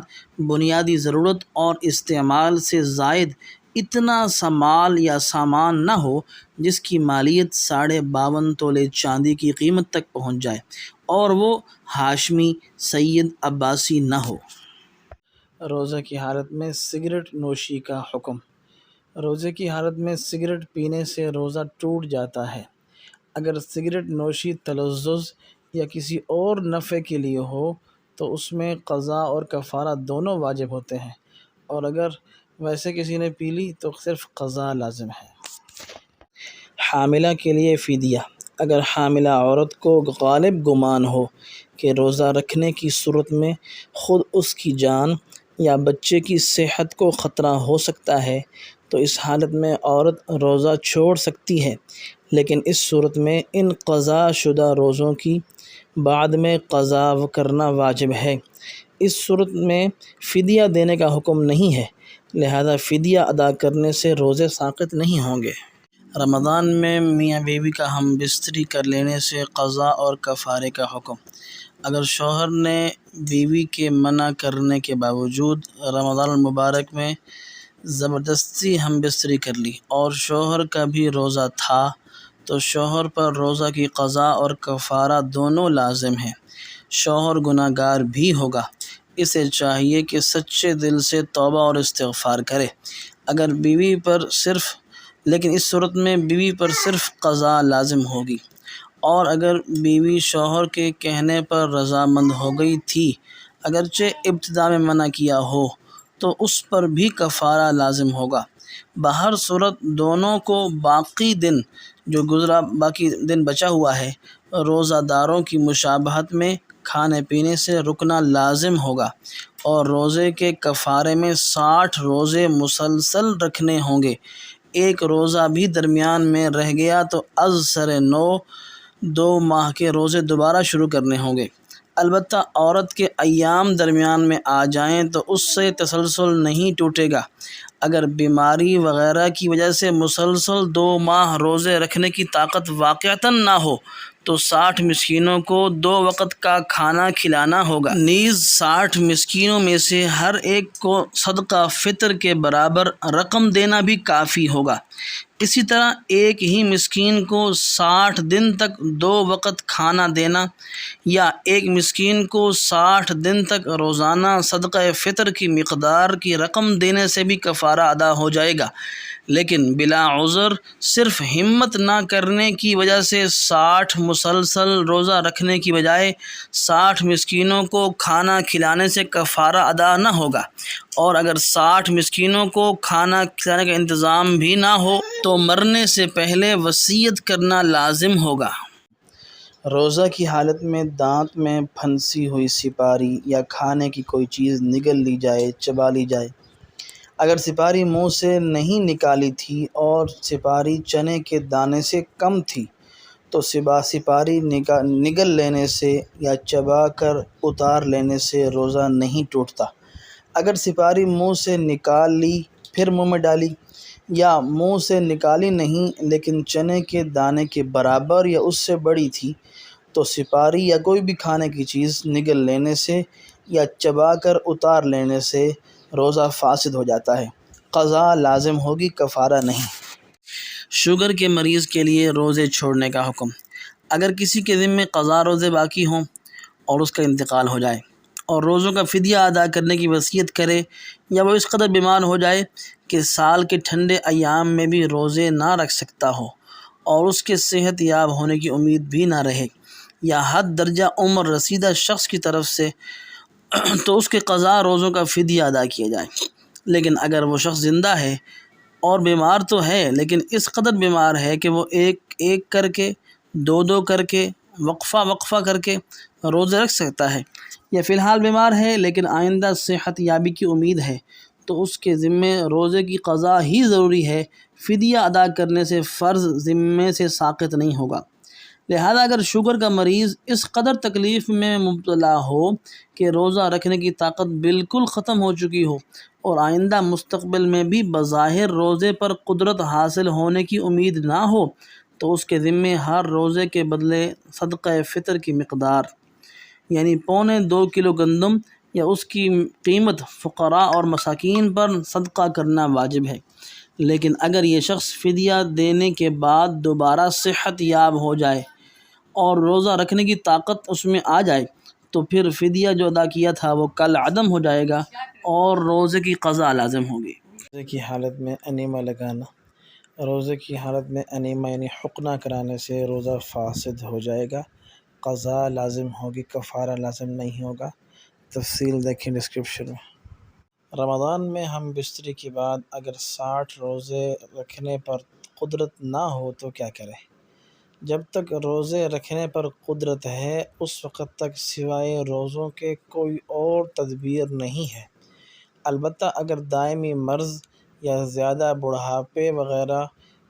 بنیادی ضرورت اور استعمال سے زائد اتنا سا مال یا سامان نہ ہو جس کی مالیت 52.5 تولے چاندی کی قیمت تک پہنچ جائے، اور وہ ہاشمی، سید، عباسی نہ ہو۔ روزہ کی حالت میں سگریٹ نوشی کا حکم۔ روزے کی حالت میں سگریٹ پینے سے روزہ ٹوٹ جاتا ہے۔ اگر سگریٹ نوشی تلذذ یا کسی اور نفع کے لیے ہو تو اس میں قضا اور کفارہ دونوں واجب ہوتے ہیں، اور اگر ویسے کسی نے پی لی تو صرف قضا لازم ہے۔ حاملہ کے لیے فدیہ۔ اگر حاملہ عورت کو غالب گمان ہو کہ روزہ رکھنے کی صورت میں خود اس کی جان یا بچے کی صحت کو خطرہ ہو سکتا ہے تو اس حالت میں عورت روزہ چھوڑ سکتی ہے، لیکن اس صورت میں ان قضا شدہ روزوں کی بعد میں قضا کرنا واجب ہے۔ اس صورت میں فدیہ دینے کا حکم نہیں ہے، لہذا فدیہ ادا کرنے سے روزے ساقط نہیں ہوں گے۔ رمضان میں میاں بیوی کا ہم بستری کر لینے سے قضا اور کفارے کا حکم۔ اگر شوہر نے بیوی کے منع کرنے کے باوجود رمضان المبارک میں زبردستی ہم بستری کر لی اور شوہر کا بھی روزہ تھا تو شوہر پر روزہ کی قضا اور کفارہ دونوں لازم ہیں۔ شوہر گناہ گار بھی ہوگا، اسے چاہیے کہ سچے دل سے توبہ اور استغفار کرے۔ لیکن اس صورت میں بیوی پر صرف قضا لازم ہوگی، اور اگر بیوی شوہر کے کہنے پر رضامند ہو گئی تھی اگرچہ ابتدا میں منع کیا ہو تو اس پر بھی کفارہ لازم ہوگا۔ بہر صورت دونوں کو باقی دن بچا ہوا ہے روزہ داروں کی مشابہت میں کھانے پینے سے رکنا لازم ہوگا، اور روزے کے کفارے میں 60 روزے مسلسل رکھنے ہوں گے۔ ایک روزہ بھی درمیان میں رہ گیا تو از سر نو 2 ماہ کے روزے دوبارہ شروع کرنے ہوں گے۔ البتہ عورت کے ایام درمیان میں آ جائیں تو اس سے تسلسل نہیں ٹوٹے گا۔ اگر بیماری وغیرہ کی وجہ سے مسلسل 2 ماہ روزے رکھنے کی طاقت واقعتاً نہ ہو تو 60 مسکینوں کو 2 وقت کا کھانا کھلانا ہوگا۔ نیز 60 مسکینوں میں سے ہر ایک کو صدقہ فطر کے برابر رقم دینا بھی کافی ہوگا۔ اسی طرح ایک ہی مسکین کو 60 دن تک 2 وقت کھانا دینا، یا ایک مسکین کو 60 دن تک روزانہ صدقہ فطر کی مقدار کی رقم دینے سے بھی کفارہ ادا ہو جائے گا۔ لیکن بلا عذر صرف ہمت نہ کرنے کی وجہ سے 60 مسلسل روزہ رکھنے کی بجائے 60 مسکینوں کو کھانا کھلانے سے کفارہ ادا نہ ہوگا، اور اگر 60 مسکینوں کو کھانا کھلانے کا انتظام بھی نہ ہو تو مرنے سے پہلے وصیت کرنا لازم ہوگا۔ روزہ کی حالت میں دانت میں پھنسی ہوئی سپاری یا کھانے کی کوئی چیز نگل لی جائے، چبا لی جائے۔ اگر سپاری منہ سے نہیں نکالی تھی اور سپاری چنے کے دانے سے کم تھی تو سپاری نگل لینے سے یا چبا کر اتار لینے سے روزہ نہیں ٹوٹتا۔ اگر سپاری منہ سے نکال لی پھر منہ میں ڈالی، یا منہ سے نکالی نہیں لیکن چنے کے دانے کے برابر یا اس سے بڑی تھی تو سپاری یا کوئی بھی کھانے کی چیز نگل لینے سے یا چبا کر اتار لینے سے روزہ فاسد ہو جاتا ہے، قضا لازم ہوگی، کفارہ نہیں۔ شوگر کے مریض کے لیے روزے چھوڑنے کا حکم۔ اگر کسی کے ذمے قضا روزے باقی ہوں اور اس کا انتقال ہو جائے اور روزوں کا فدیہ ادا کرنے کی وصیت کرے، یا وہ اس قدر بیمار ہو جائے کہ سال کے ٹھنڈے ایام میں بھی روزے نہ رکھ سکتا ہو اور اس کے صحت یاب ہونے کی امید بھی نہ رہے، یا حد درجہ عمر رسیدہ شخص کی طرف سے، تو اس کے قضا روزوں کا فدیہ ادا کیا جائے۔ لیکن اگر وہ شخص زندہ ہے اور بیمار تو ہے لیکن اس قدر بیمار ہے کہ وہ ایک ایک کر کے، دو کر کے، وقفہ کر کے روزے رکھ سکتا ہے، یا فی الحال بیمار ہے لیکن آئندہ صحت یابی کی امید ہے، تو اس کے ذمے روزے کی قضا ہی ضروری ہے، فدیہ ادا کرنے سے فرض ذمے سے ساقط نہیں ہوگا۔ لہذا اگر شوگر کا مریض اس قدر تکلیف میں مبتلا ہو کہ روزہ رکھنے کی طاقت بالکل ختم ہو چکی ہو اور آئندہ مستقبل میں بھی بظاہر روزے پر قدرت حاصل ہونے کی امید نہ ہو تو اس کے ذمے ہر روزے کے بدلے صدقہ فطر کی مقدار، یعنی 2.25 کلو گندم یا اس کی قیمت فقراء اور مساکین پر صدقہ کرنا واجب ہے۔ لیکن اگر یہ شخص فدیہ دینے کے بعد دوبارہ صحت یاب ہو جائے اور روزہ رکھنے کی طاقت اس میں آ جائے تو پھر فدیہ جو ادا کیا تھا وہ کل عدم ہو جائے گا اور روزے کی قضا لازم ہوگی۔ روزے کی حالت میں انیما لگانا۔ روزے کی حالت میں انیما یعنی حقنہ کرانے سے روزہ فاسد ہو جائے گا، قضا لازم ہوگی، کفارہ لازم نہیں ہوگا۔ تفصیل دیکھیں ڈسکرپشن میں۔ رمضان میں ہم بستری کے بعد اگر 60 روزے رکھنے پر قدرت نہ ہو تو کیا کریں؟ جب تک روزے رکھنے پر قدرت ہے اس وقت تک سوائے روزوں کے کوئی اور تدبیر نہیں ہے۔ البتہ اگر دائمی مرض یا زیادہ بڑھاپے وغیرہ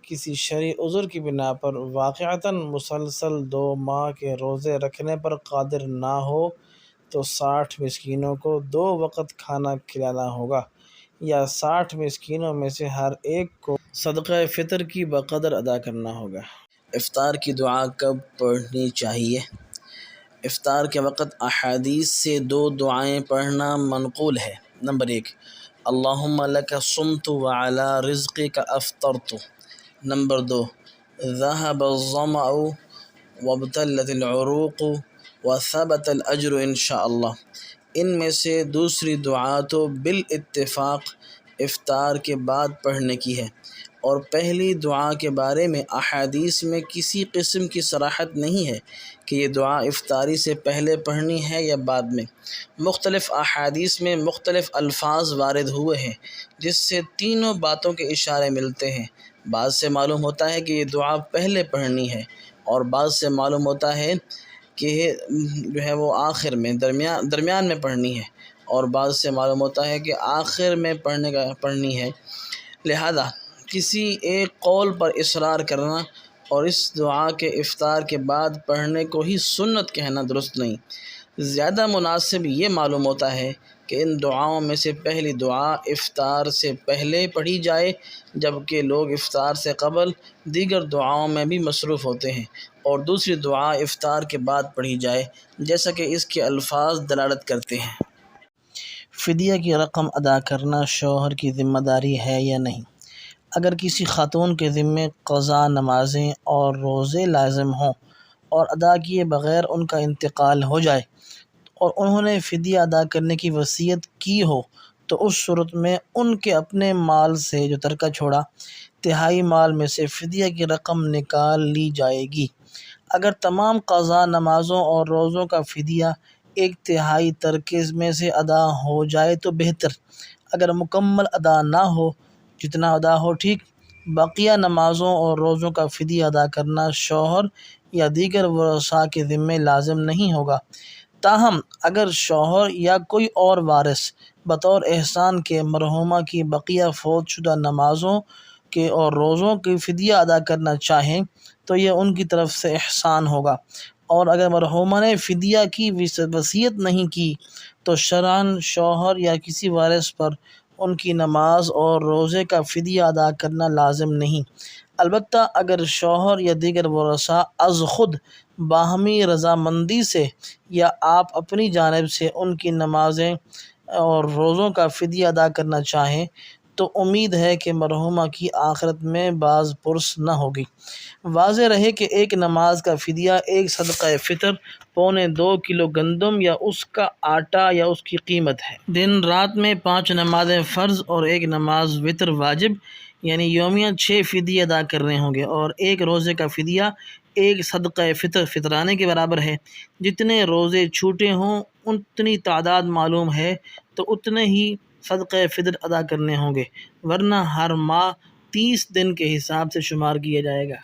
کسی شرعی عذر کی بنا پر واقعتاً مسلسل 2 ماہ کے روزے رکھنے پر قادر نہ ہو تو 60 مسکینوں کو 2 وقت کھانا کھلانا ہوگا، یا 60 مسکینوں میں سے ہر ایک کو صدقہ فطر کی بقدر ادا کرنا ہوگا۔ افطار کی دعا کب پڑھنی چاہیے؟ افطار کے وقت احادیث سے 2 دعائیں پڑھنا منقول ہے۔ نمبر 1، اللہم لک صمت وعلی رزقک افطرت۔ نمبر 2، ذہب الظمأ وابتلت العروق وثبت الاجر انشاءاللہ۔ ان میں سے دوسری دعا تو بالاتفاق افطار کے بعد پڑھنے کی ہے، اور پہلی دعا کے بارے میں احادیث میں کسی قسم کی صراحت نہیں ہے کہ یہ دعا افطاری سے پہلے پڑھنی ہے یا بعد میں۔ مختلف احادیث میں مختلف الفاظ وارد ہوئے ہیں جس سے تینوں باتوں کے اشارے ملتے ہیں۔ بعض سے معلوم ہوتا ہے کہ یہ دعا پہلے پڑھنی ہے، اور بعض سے معلوم ہوتا ہے کہ وہ آخر میں درمیان میں پڑھنی ہے، اور بعض سے معلوم ہوتا ہے کہ آخر میں پڑھنی ہے۔ لہذا کسی ایک قول پر اصرار کرنا اور اس دعا کے افطار کے بعد پڑھنے کو ہی سنت کہنا درست نہیں۔ زیادہ مناسب یہ معلوم ہوتا ہے کہ ان دعاؤں میں سے پہلی دعا افطار سے پہلے پڑھی جائے، جبکہ لوگ افطار سے قبل دیگر دعاؤں میں بھی مصروف ہوتے ہیں، اور دوسری دعا افطار کے بعد پڑھی جائے جیسا کہ اس کے الفاظ دلالت کرتے ہیں۔ فدیہ کی رقم ادا کرنا شوہر کی ذمہ داری ہے یا نہیں؟ اگر کسی خاتون کے ذمے قضا نمازیں اور روزے لازم ہوں اور ادا کیے بغیر ان کا انتقال ہو جائے اور انہوں نے فدیہ ادا کرنے کی وصیت کی ہو تو اس صورت میں ان کے اپنے مال سے جو ترکہ چھوڑا تہائی مال میں سے فدیہ کی رقم نکال لی جائے گی۔ اگر تمام قضا نمازوں اور روزوں کا فدیہ ایک تہائی ترکے میں سے ادا ہو جائے تو بہتر، اگر مکمل ادا نہ ہو، جتنا ادا ہو ٹھیک۔ بقیہ نمازوں اور روزوں کا فدیہ ادا کرنا شوہر یا دیگر ورثاء کے ذمے لازم نہیں ہوگا، تاہم اگر شوہر یا کوئی اور وارث بطور احسان کے مرحومہ کی بقیہ فوت شدہ نمازوں کے اور روزوں کی فدیہ ادا کرنا چاہیں تو یہ ان کی طرف سے احسان ہوگا، اور اگر مرحومہ نے فدیہ کی وصیت نہیں کی تو شرعاً شوہر یا کسی وارث پر ان کی نماز اور روزے کا فدیہ ادا کرنا لازم نہیں، البتہ اگر شوہر یا دیگر ورثاء از خود باہمی رضامندی سے یا آپ اپنی جانب سے ان کی نمازیں اور روزوں کا فدیہ ادا کرنا چاہیں تو امید ہے کہ مرحومہ کی آخرت میں باز پرس نہ ہوگی۔ واضح رہے کہ ایک نماز کا فدیہ ایک صدقہ فطر 2.25 کلو گندم یا اس کا آٹا یا اس کی قیمت ہے۔ دن رات میں 5 نمازیں فرض اور 1 نماز وتر واجب، یعنی یومیہ 6 فدیے ادا کرنے ہوں گے، اور ایک روزے کا فدیہ ایک صدقہ فطرانے کے برابر ہے۔ جتنے روزے چھوٹے ہوں اتنی تعداد معلوم ہے تو اتنے ہی صدقہ فطر ادا کرنے ہوں گے، ورنہ ہر ماہ 30 دن کے حساب سے شمار کیا جائے گا۔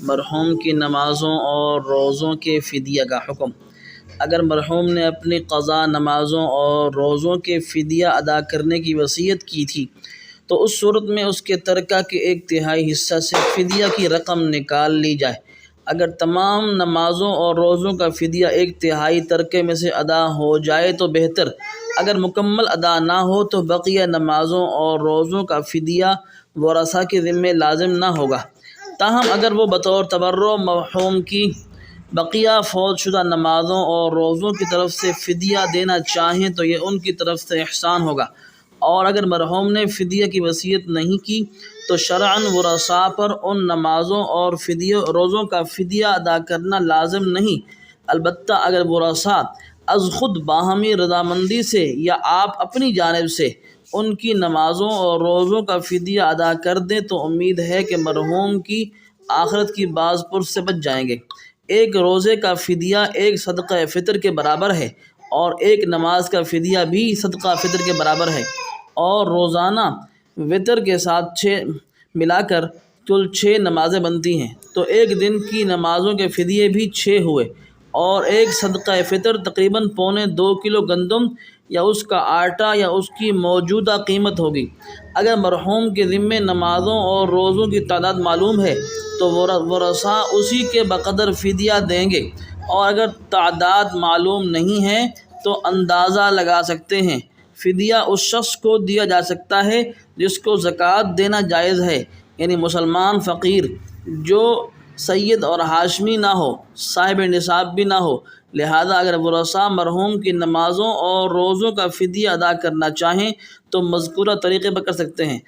مرحوم کی نمازوں اور روزوں کے فدیہ کا حکم۔ اگر مرحوم نے اپنی قضا نمازوں اور روزوں کے فدیہ ادا کرنے کی وصیت کی تھی تو اس صورت میں اس کے ترکہ کے 1/3 حصہ سے فدیہ کی رقم نکال لی جائے۔ اگر تمام نمازوں اور روزوں کا فدیہ 1/3 ترکے میں سے ادا ہو جائے تو بہتر، اگر مکمل ادا نہ ہو تو بقیہ نمازوں اور روزوں کا فدیہ ورثاء کے ذمے لازم نہ ہوگا، تاہم اگر وہ بطور تبرع مرحوم کی بقیہ فوت شدہ نمازوں اور روزوں کی طرف سے فدیہ دینا چاہیں تو یہ ان کی طرف سے احسان ہوگا، اور اگر مرحوم نے فدیہ کی وصیت نہیں کی تو شرعاً ورثاء پر ان نمازوں اور روزوں کا فدیہ ادا کرنا لازم نہیں، البتہ اگر ورثاء از خود باہمی رضامندی سے یا آپ اپنی جانب سے ان کی نمازوں اور روزوں کا فدیہ ادا کر دیں تو امید ہے کہ مرحوم کی آخرت کی باز پرس سے بچ جائیں گے۔ ایک روزے کا فدیہ ایک صدقہ فطر کے برابر ہے، اور ایک نماز کا فدیہ بھی صدقہ فطر کے برابر ہے، اور روزانہ وتر کے ساتھ ملا کر کل 6 نمازیں بنتی ہیں، تو ایک دن کی نمازوں کے فدیے بھی 6 ہوئے، اور ایک صدقہ فطر تقریباً 2.25 کلو گندم یا اس کا آٹا یا اس کی موجودہ قیمت ہوگی۔ اگر مرحوم کے ذمے نمازوں اور روزوں کی تعداد معلوم ہے تو ورثاء اسی کے بقدر فدیہ دیں گے، اور اگر تعداد معلوم نہیں ہے تو اندازہ لگا سکتے ہیں۔ فدیہ اس شخص کو دیا جا سکتا ہے جس کو زکوٰۃ دینا جائز ہے، یعنی مسلمان فقیر جو سید اور ہاشمی نہ ہو، صاحب نصاب بھی نہ ہو، لہذا اگر ورثاء مرحوم کی نمازوں اور روزوں کا فدیہ ادا کرنا چاہیں تو مذکورہ طریقے پر کر سکتے ہیں۔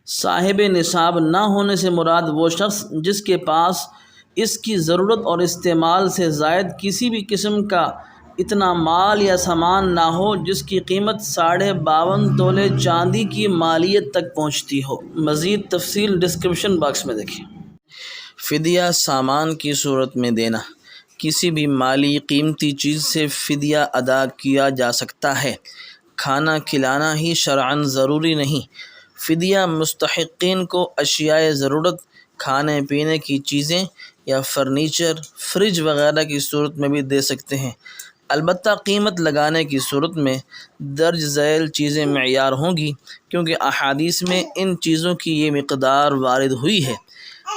صاحب نصاب نہ ہونے سے مراد وہ شخص جس کے پاس اس کی ضرورت اور استعمال سے زائد کسی بھی قسم کا اتنا مال یا سامان نہ ہو جس کی قیمت 52.5 تولے چاندی کی مالیت تک پہنچتی ہو۔ مزید تفصیل ڈسکرپشن باکس میں دیکھیں۔ فدیہ سامان کی صورت میں دینا۔ کسی بھی مالی قیمتی چیز سے فدیہ ادا کیا جا سکتا ہے، کھانا کھلانا ہی شرعاً ضروری نہیں۔ فدیہ مستحقین کو اشیاء ضرورت، کھانے پینے کی چیزیں یا فرنیچر، فریج وغیرہ کی صورت میں بھی دے سکتے ہیں، البتہ قیمت لگانے کی صورت میں درج ذیل چیزیں معیار ہوں گی، کیونکہ احادیث میں ان چیزوں کی یہ مقدار وارد ہوئی ہے۔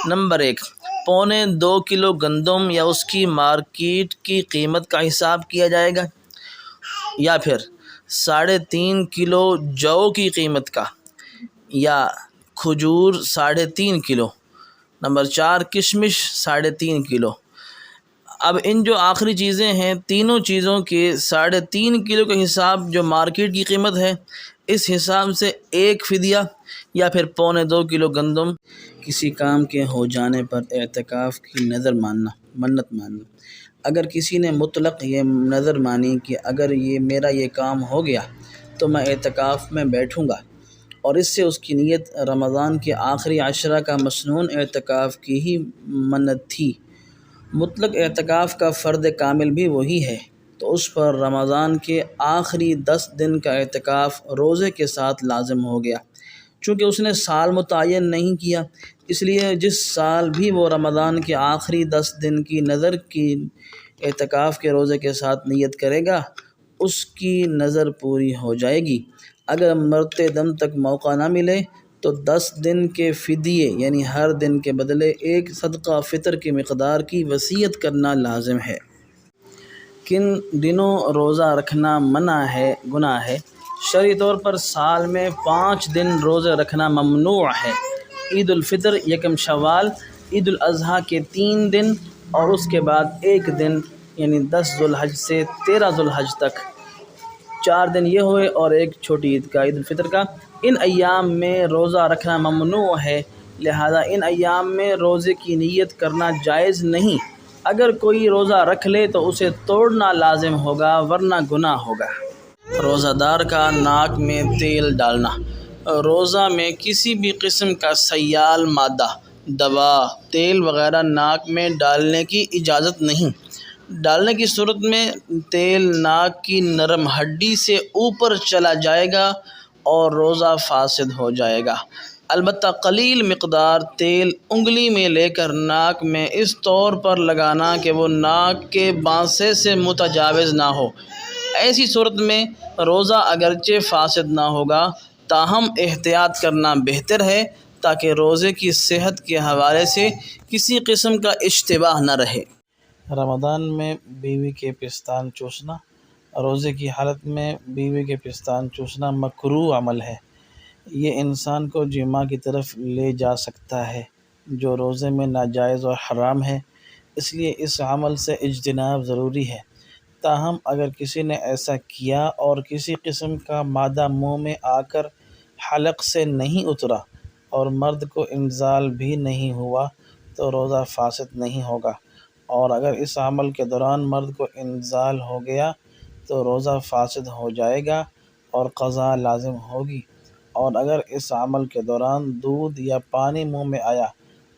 نمبر 1، 2.25 کلو گندم یا اس کی مارکیٹ کی قیمت کا حساب کیا جائے گا، یا پھر 3.5 کلو جو کی قیمت کا، یا کھجور 3.5 کلو۔ نمبر 4، کشمش 3.5 کلو۔ اب ان جو آخری چیزیں ہیں تینوں چیزوں کے 3.5 کلو کا حساب جو مارکیٹ کی قیمت ہے، اس حساب سے ایک فدیہ یا پھر 2.25 کلو گندم۔ کسی کام کے ہو جانے پر اعتکاف کی منت ماننا۔ اگر کسی نے مطلق یہ نظر مانی کہ اگر میرا یہ کام ہو گیا تو میں اعتکاف میں بیٹھوں گا، اور اس سے اس کی نیت رمضان کے آخری عشرہ کا مسنون اعتکاف کی ہی منت تھی۔ مطلق اعتکاف کا فرد کامل بھی وہی ہے، تو اس پر رمضان کے آخری 10 دن کا اعتکاف روزے کے ساتھ لازم ہو گیا۔ چونکہ اس نے سال متعین نہیں کیا، اس لیے جس سال بھی وہ رمضان کے آخری 10 دن کی نظر کی اعتکاف کے روزے کے ساتھ نیت کرے گا، اس کی نظر پوری ہو جائے گی۔ اگر مرتے دم تک موقع نہ ملے تو 10 دن کے فدیے یعنی ہر دن کے بدلے ایک صدقہ فطر کی مقدار کی وصیت کرنا لازم ہے۔ کن دنوں روزہ رکھنا منع ہے، گناہ ہے؟ شرعی طور پر سال میں 5 دن روزے رکھنا ممنوع ہے۔ عید الفطر، یکم شوال، عید الاضحیٰ کے 3 دن اور اس کے بعد 1 دن یعنی 10 ذوالحج سے 13 ذوالحج تک 4 دن یہ ہوئے، اور ایک چھوٹی عید کا، عید الفطر کا۔ ان ایام میں روزہ رکھنا ممنوع ہے، لہذا ان ایام میں روزے کی نیت کرنا جائز نہیں۔ اگر کوئی روزہ رکھ لے تو اسے توڑنا لازم ہوگا، ورنہ گناہ ہوگا۔ روزہ دار کا ناک میں تیل ڈالنا۔ روزہ میں کسی بھی قسم کا سیال مادہ، دوا، تیل وغیرہ ناک میں ڈالنے کی اجازت نہیں۔ ڈالنے کی صورت میں تیل ناک کی نرم ہڈی سے اوپر چلا جائے گا اور روزہ فاسد ہو جائے گا۔ البتہ قلیل مقدار تیل انگلی میں لے کر ناک میں اس طور پر لگانا کہ وہ ناک کے بانسے سے متجاوز نہ ہو، ایسی صورت میں روزہ اگرچہ فاسد نہ ہوگا، تاہم احتیاط کرنا بہتر ہے تاکہ روزے کی صحت کے حوالے سے کسی قسم کا اشتباہ نہ رہے۔ رمضان میں بیوی کے پستان چوسنا۔ روزے کی حالت میں بیوی کے پستان چوسنا مکروہ عمل ہے۔ یہ انسان کو جماع کی طرف لے جا سکتا ہے، جو روزے میں ناجائز اور حرام ہے، اس لیے اس عمل سے اجتناب ضروری ہے۔ تاہم اگر کسی نے ایسا کیا اور کسی قسم کا مادہ منہ میں آ کر حلق سے نہیں اترا اور مرد کو انزال بھی نہیں ہوا تو روزہ فاسد نہیں ہوگا، اور اگر اس عمل کے دوران مرد کو انزال ہو گیا تو روزہ فاسد ہو جائے گا اور قضا لازم ہوگی، اور اگر اس عمل کے دوران دودھ یا پانی منہ میں آیا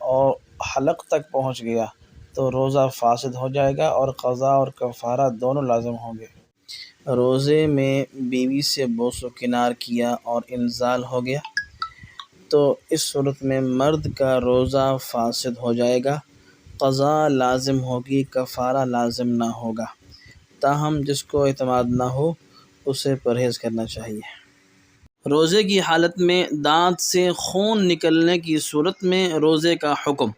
اور حلق تک پہنچ گیا تو روزہ فاسد ہو جائے گا اور قضا اور کفارہ دونوں لازم ہوں گے۔ روزے میں بیوی سے بوس و کنار کیا اور انزال ہو گیا تو اس صورت میں مرد کا روزہ فاسد ہو جائے گا، قضا لازم ہوگی، کفارہ لازم نہ ہوگا۔ تاہم جس کو اعتماد نہ ہو اسے پرہیز کرنا چاہیے۔ روزے کی حالت میں دانت سے خون نکلنے کی صورت میں روزے کا حکم۔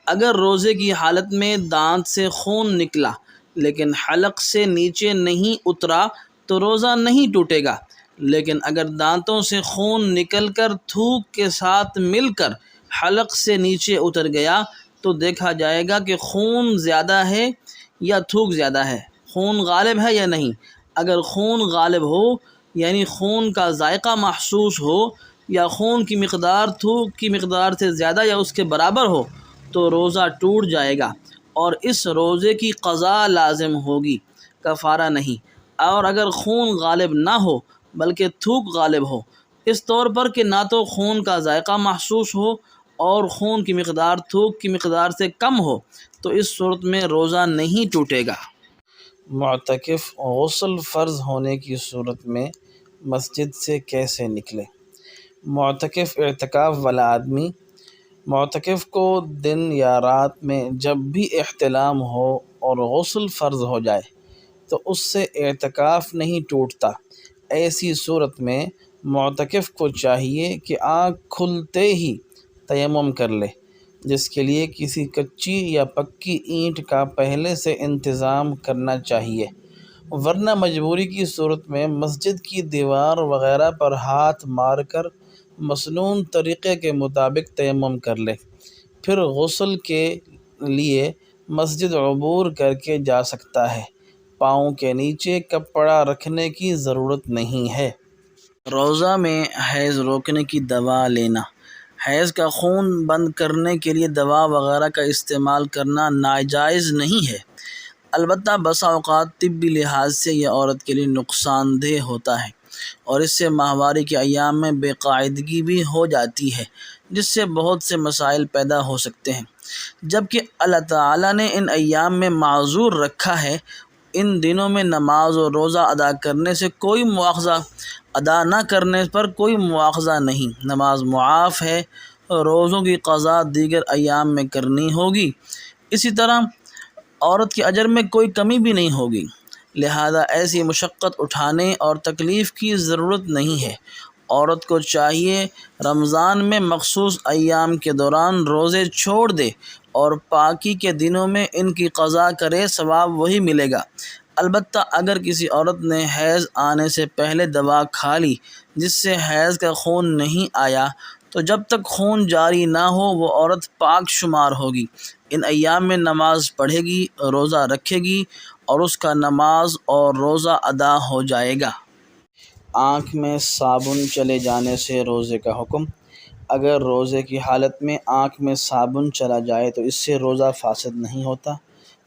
اگر روزے کی حالت میں دانت سے خون نکلا لیکن حلق سے نیچے نہیں اترا تو روزہ نہیں ٹوٹے گا، لیکن اگر دانتوں سے خون نکل کر تھوک کے ساتھ مل کر حلق سے نیچے اتر گیا تو دیکھا جائے گا کہ خون زیادہ ہے یا تھوک زیادہ ہے، خون غالب ہے یا نہیں۔ اگر خون غالب ہو یعنی خون کا ذائقہ محسوس ہو یا خون کی مقدار تھوک کی مقدار سے زیادہ یا اس کے برابر ہو تو روزہ ٹوٹ جائے گا اور اس روزے کی قضا لازم ہوگی، کفارہ نہیں۔ اور اگر خون غالب نہ ہو بلکہ تھوک غالب ہو، اس طور پر کہ نہ تو خون کا ذائقہ محسوس ہو اور خون کی مقدار تھوک کی مقدار سے کم ہو، تو اس صورت میں روزہ نہیں ٹوٹے گا۔ معتکف غسل فرض ہونے کی صورت میں مسجد سے کیسے نکلے؟ معتکف اعتکاف والا آدمی معتکف کو دن یا رات میں جب بھی احتلام ہو اور غسل فرض ہو جائے تو اس سے اعتکاف نہیں ٹوٹتا۔ ایسی صورت میں معتکف کو چاہیے کہ آنکھ کھلتے ہی تیمم کر لے، جس کے لیے کسی کچی یا پکی اینٹ کا پہلے سے انتظام کرنا چاہیے، ورنہ مجبوری کی صورت میں مسجد کی دیوار وغیرہ پر ہاتھ مار کر مسنون طریقے کے مطابق تیمم کر لے، پھر غسل کے لیے مسجد عبور کر کے جا سکتا ہے۔ پاؤں کے نیچے کپڑا رکھنے کی ضرورت نہیں ہے۔ روزہ میں حیض روکنے کی دوا لینا۔ حیض کا خون بند کرنے کے لیے دوا وغیرہ کا استعمال کرنا ناجائز نہیں ہے، البتہ بسا اوقات طبی لحاظ سے یہ عورت کے لیے نقصان دہ ہوتا ہے۔ اور اس سے ماہواری کے ایام میں بے قاعدگی بھی ہو جاتی ہے، جس سے بہت سے مسائل پیدا ہو سکتے ہیں۔ جبکہ اللہ تعالیٰ نے ان ایام میں معذور رکھا ہے، ان دنوں میں نماز اور روزہ ادا کرنے سے کوئی مواخذہ، ادا نہ کرنے پر کوئی مواخذہ نہیں، نماز معاف ہے، روزوں کی قضا دیگر ایام میں کرنی ہوگی۔ اسی طرح عورت کے اجر میں کوئی کمی بھی نہیں ہوگی، لہذا ایسی مشقت اٹھانے اور تکلیف کی ضرورت نہیں ہے۔ عورت کو چاہیے رمضان میں مخصوص ایام کے دوران روزے چھوڑ دے اور پاکی کے دنوں میں ان کی قضا کرے، ثواب وہی ملے گا۔ البتہ اگر کسی عورت نے حیض آنے سے پہلے دوا کھا لی جس سے حیض کا خون نہیں آیا، تو جب تک خون جاری نہ ہو وہ عورت پاک شمار ہوگی۔ ان ایام میں نماز پڑھے گی، روزہ رکھے گی اور اس کا نماز اور روزہ ادا ہو جائے گا۔ آنکھ میں صابن چلے جانے سے روزے کا حکم۔ اگر روزے کی حالت میں آنکھ میں صابن چلا جائے تو اس سے روزہ فاسد نہیں ہوتا۔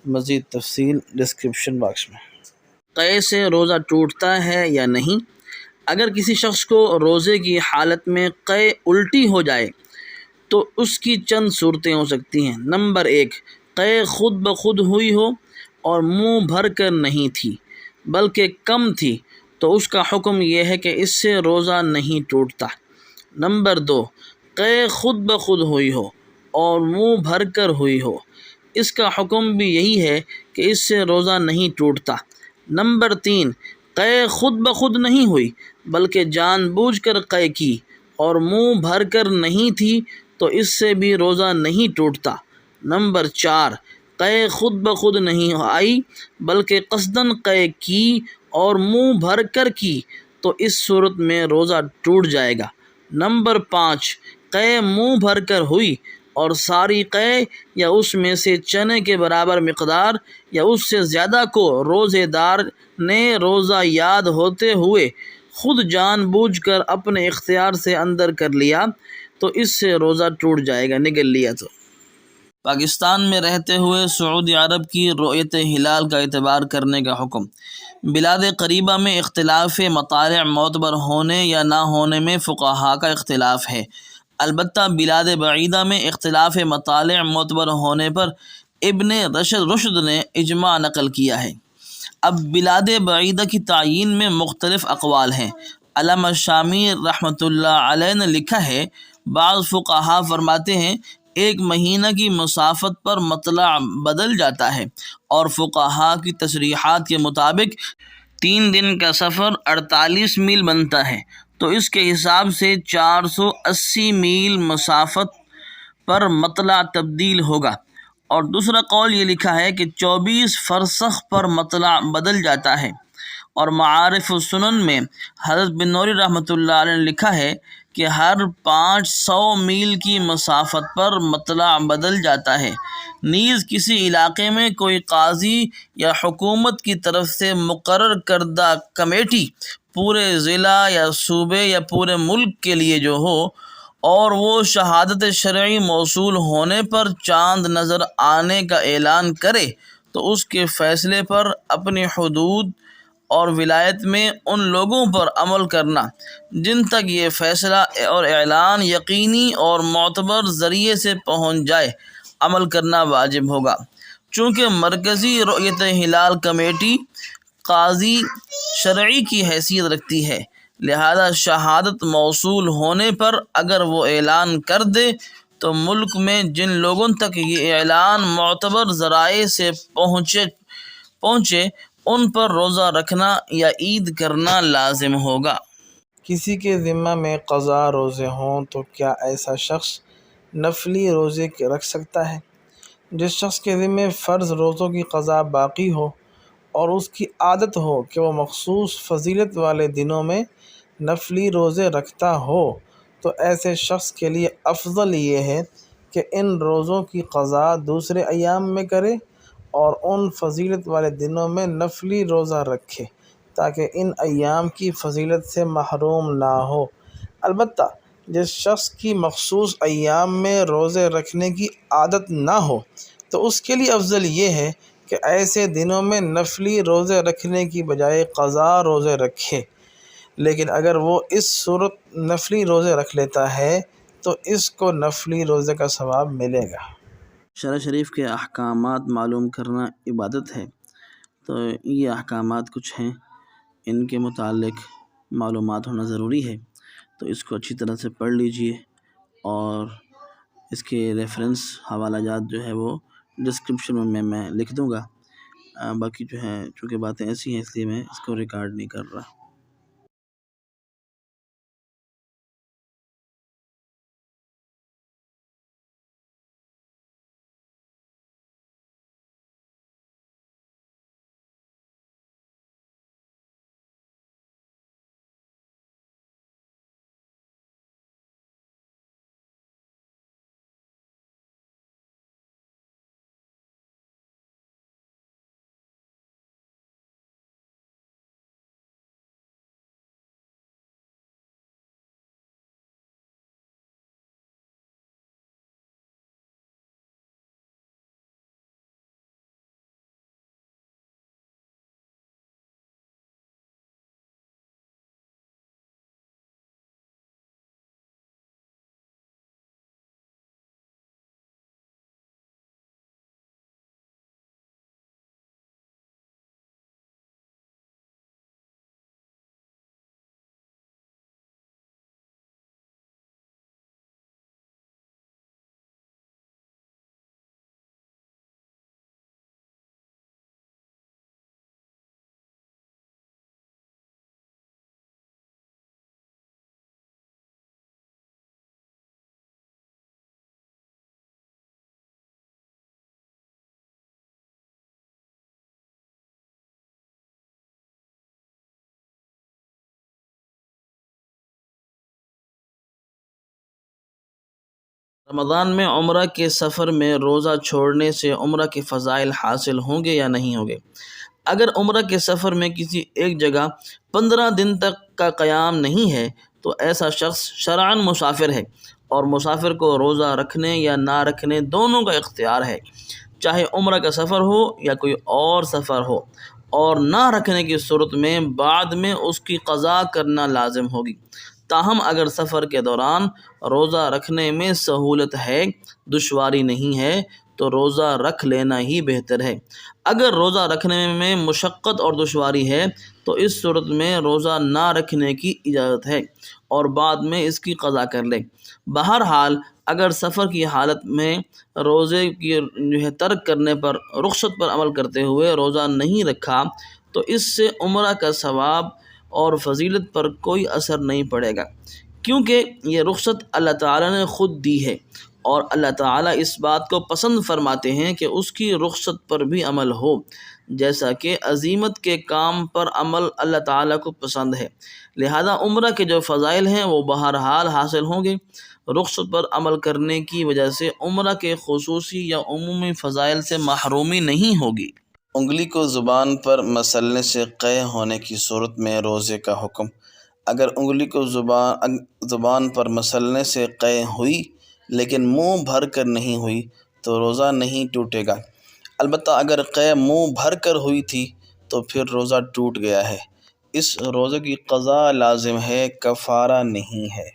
مزید تفصیل ڈسکرپشن باکس میں۔ قے سے روزہ ٹوٹتا ہے یا نہیں؟ اگر کسی شخص کو روزے کی حالت میں قے الٹی ہو جائے تو اس کی چند صورتیں ہو سکتی ہیں۔ نمبر 1، قے خود بخود ہوئی ہو اور منہ بھر کر نہیں تھی بلکہ کم تھی، تو اس کا حکم یہ ہے کہ اس سے روزہ نہیں ٹوٹتا۔ نمبر 2، قے خود بخود ہوئی ہو اور منہ بھر کر ہوئی ہو، اس کا حکم بھی یہی ہے کہ اس سے روزہ نہیں ٹوٹتا۔ نمبر 3، قے خود بخود نہیں ہوئی بلکہ جان بوجھ کر قے کی اور منہ بھر کر نہیں تھی، تو اس سے بھی روزہ نہیں ٹوٹتا۔ نمبر 4، قے خود بخود نہیں آئی بلکہ قصداً قے کی اور منہ بھر کر کی، تو اس صورت میں روزہ ٹوٹ جائے گا۔ نمبر 5، قے منہ بھر کر ہوئی اور ساری قے یا اس میں سے چنے کے برابر مقدار یا اس سے زیادہ کو روزے دار نے روزہ یاد ہوتے ہوئے خود جان بوجھ کر اپنے اختیار سے اندر کر لیا، تو اس سے روزہ ٹوٹ جائے گا، نگل لیا تو۔ پاکستان میں رہتے ہوئے سعودی عرب کی رؤیت ہلال کا اعتبار کرنے کا حکم۔ بلاد قریبہ میں اختلاف مطالع معتبر ہونے یا نہ ہونے میں فقہاء کا اختلاف ہے، البتہ بلاد بعیدہ میں اختلاف مطالع معتبر ہونے پر ابن رشد نے اجماع نقل کیا ہے۔ اب بلاد بعیدہ کی تعیین میں مختلف اقوال ہیں۔ علامہ شامی رحمۃ اللہ علیہ نے لکھا ہے، بعض فقہاء فرماتے ہیں ایک مہینہ کی مسافت پر مطلع بدل جاتا ہے، اور فقہاء کی تصریحات کے مطابق 3 دن کا سفر 48 میل بنتا ہے، تو اس کے حساب سے 480 میل مسافت پر مطلع تبدیل ہوگا۔ اور دوسرا قول یہ لکھا ہے کہ 24 فرسخ پر مطلع بدل جاتا ہے۔ اور معارف السنن میں حضرت بن نوری رحمۃ اللہ علیہ نے لکھا ہے کہ ہر 500 میل کی مسافت پر مطلع بدل جاتا ہے۔ نیز کسی علاقے میں کوئی قاضی یا حکومت کی طرف سے مقرر کردہ کمیٹی پورے ضلع یا صوبے یا پورے ملک کے لیے جو ہو، اور وہ شہادت شرعی موصول ہونے پر چاند نظر آنے کا اعلان کرے، تو اس کے فیصلے پر اپنی حدود اور ولایت میں ان لوگوں پر عمل کرنا جن تک یہ فیصلہ اور اعلان یقینی اور معتبر ذریعے سے پہنچ جائے، عمل کرنا واجب ہوگا۔ چونکہ مرکزی رؤیت ہلال کمیٹی قاضی شرعی کی حیثیت رکھتی ہے، لہذا شہادت موصول ہونے پر اگر وہ اعلان کر دے تو ملک میں جن لوگوں تک یہ اعلان معتبر ذرائع سے پہنچے ان پر روزہ رکھنا یا عید کرنا لازم ہوگا۔ کسی کے ذمہ میں قضا روزے ہوں تو کیا ایسا شخص نفلی روزے رکھ سکتا ہے؟ جس شخص کے ذمہ فرض روزوں کی قضا باقی ہو اور اس کی عادت ہو کہ وہ مخصوص فضیلت والے دنوں میں نفلی روزے رکھتا ہو، تو ایسے شخص کے لیے افضل یہ ہے کہ ان روزوں کی قضا دوسرے ایام میں کرے اور ان فضیلت والے دنوں میں نفلی روزہ رکھے، تاکہ ان ایام کی فضیلت سے محروم نہ ہو۔ البتہ جس شخص کی مخصوص ایام میں روزے رکھنے کی عادت نہ ہو تو اس کے لیے افضل یہ ہے کہ ایسے دنوں میں نفلی روزے رکھنے کی بجائے قضا روزے رکھے۔ لیکن اگر وہ اس صورت نفلی روزے رکھ لیتا ہے تو اس کو نفلی روزے کا ثواب ملے گا۔ شرع شریف کے احکامات معلوم کرنا عبادت ہے، تو یہ احکامات کچھ ہیں، ان کے متعلق معلومات ہونا ضروری ہے، تو اس کو اچھی طرح سے پڑھ لیجئے، اور اس کے ریفرنس حوالہ جات جو ہے وہ ڈسکرپشن میں لکھ دوں گا۔ باقی جو ہے چونکہ باتیں ایسی ہیں اس لیے میں اس کو ریکارڈ نہیں کر رہا۔ رمضان میں عمرہ کے سفر میں روزہ چھوڑنے سے عمرہ کے فضائل حاصل ہوں گے یا نہیں ہوں گے؟ اگر عمرہ کے سفر میں کسی ایک جگہ 15 دن تک کا قیام نہیں ہے تو ایسا شخص شرعاً مسافر ہے، اور مسافر کو روزہ رکھنے یا نہ رکھنے دونوں کا اختیار ہے، چاہے عمرہ کا سفر ہو یا کوئی اور سفر ہو، اور نہ رکھنے کی صورت میں بعد میں اس کی قضا کرنا لازم ہوگی۔ تاہم اگر سفر کے دوران روزہ رکھنے میں سہولت ہے، دشواری نہیں ہے، تو روزہ رکھ لینا ہی بہتر ہے۔ اگر روزہ رکھنے میں مشقت اور دشواری ہے تو اس صورت میں روزہ نہ رکھنے کی اجازت ہے، اور بعد میں اس کی قضا کر لے۔ بہرحال اگر سفر کی حالت میں روزے کی ترک کرنے پر رخصت پر عمل کرتے ہوئے روزہ نہیں رکھا تو اس سے عمرہ کا ثواب اور فضیلت پر کوئی اثر نہیں پڑے گا، کیونکہ یہ رخصت اللہ تعالیٰ نے خود دی ہے، اور اللہ تعالیٰ اس بات کو پسند فرماتے ہیں کہ اس کی رخصت پر بھی عمل ہو، جیسا کہ عزیمت کے کام پر عمل اللہ تعالیٰ کو پسند ہے۔ لہذا عمرہ کے جو فضائل ہیں وہ بہرحال حاصل ہوں گے۔ رخصت پر عمل کرنے کی وجہ سے عمرہ کے خصوصی یا عمومی فضائل سے محرومی نہیں ہوگی۔ انگلی کو زبان پر مسلنے سے قے ہونے کی صورت میں روزے کا حکم۔ اگر انگلی کو زبان پر مسلنے سے قے ہوئی لیکن منہ بھر کر نہیں ہوئی تو روزہ نہیں ٹوٹے گا، البتہ اگر قے منہ بھر کر ہوئی تھی تو پھر روزہ ٹوٹ گیا ہے۔ اس روزے کی قضا لازم ہے، کفارہ نہیں ہے۔